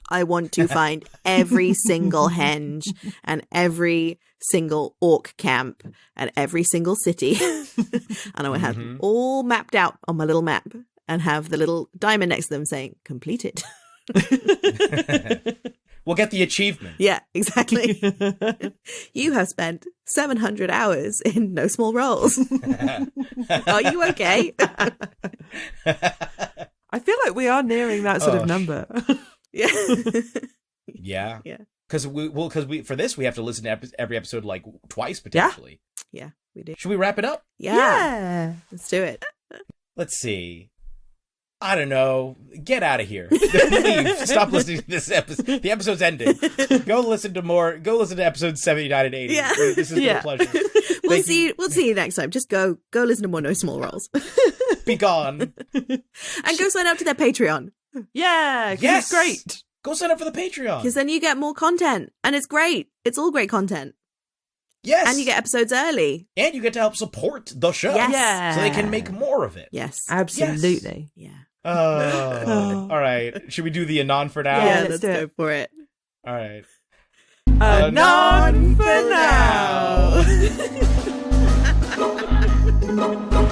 I want to find every single henge and every single orc camp and every single city. And I want to have them all mapped out on my little map and have the little diamond next to them saying, completed. We'll get the achievement. Yeah, exactly. You have spent 700 hours in no small roles. Are you okay? I feel like we are nearing that sort of number. Yeah. Yeah. Yeah. Because we for this we have to listen to every episode like twice potentially. Yeah, we do. Should we wrap it up? Yeah. Let's do it. Let's see. I don't know. Get out of here. Leave. Stop listening to this episode. The episode's ending. Go listen to more. Go listen to episodes 79 and 80. Yeah. This has been a pleasure. We'll see you next time. Just go listen to more No Small Roles. Be gone. And go sign up to their Patreon. Yeah. Yes. It's great. Go sign up for the Patreon. Because then you get more content. And it's great. It's all great content. Yes. And you get episodes early. And you get to help support the show. Yes. Yeah. So they can make more of it. Yes. Absolutely. Yeah. All right. Should we do the Anon for now? Yeah, let's let's do go it. for it. All right. Anon for now.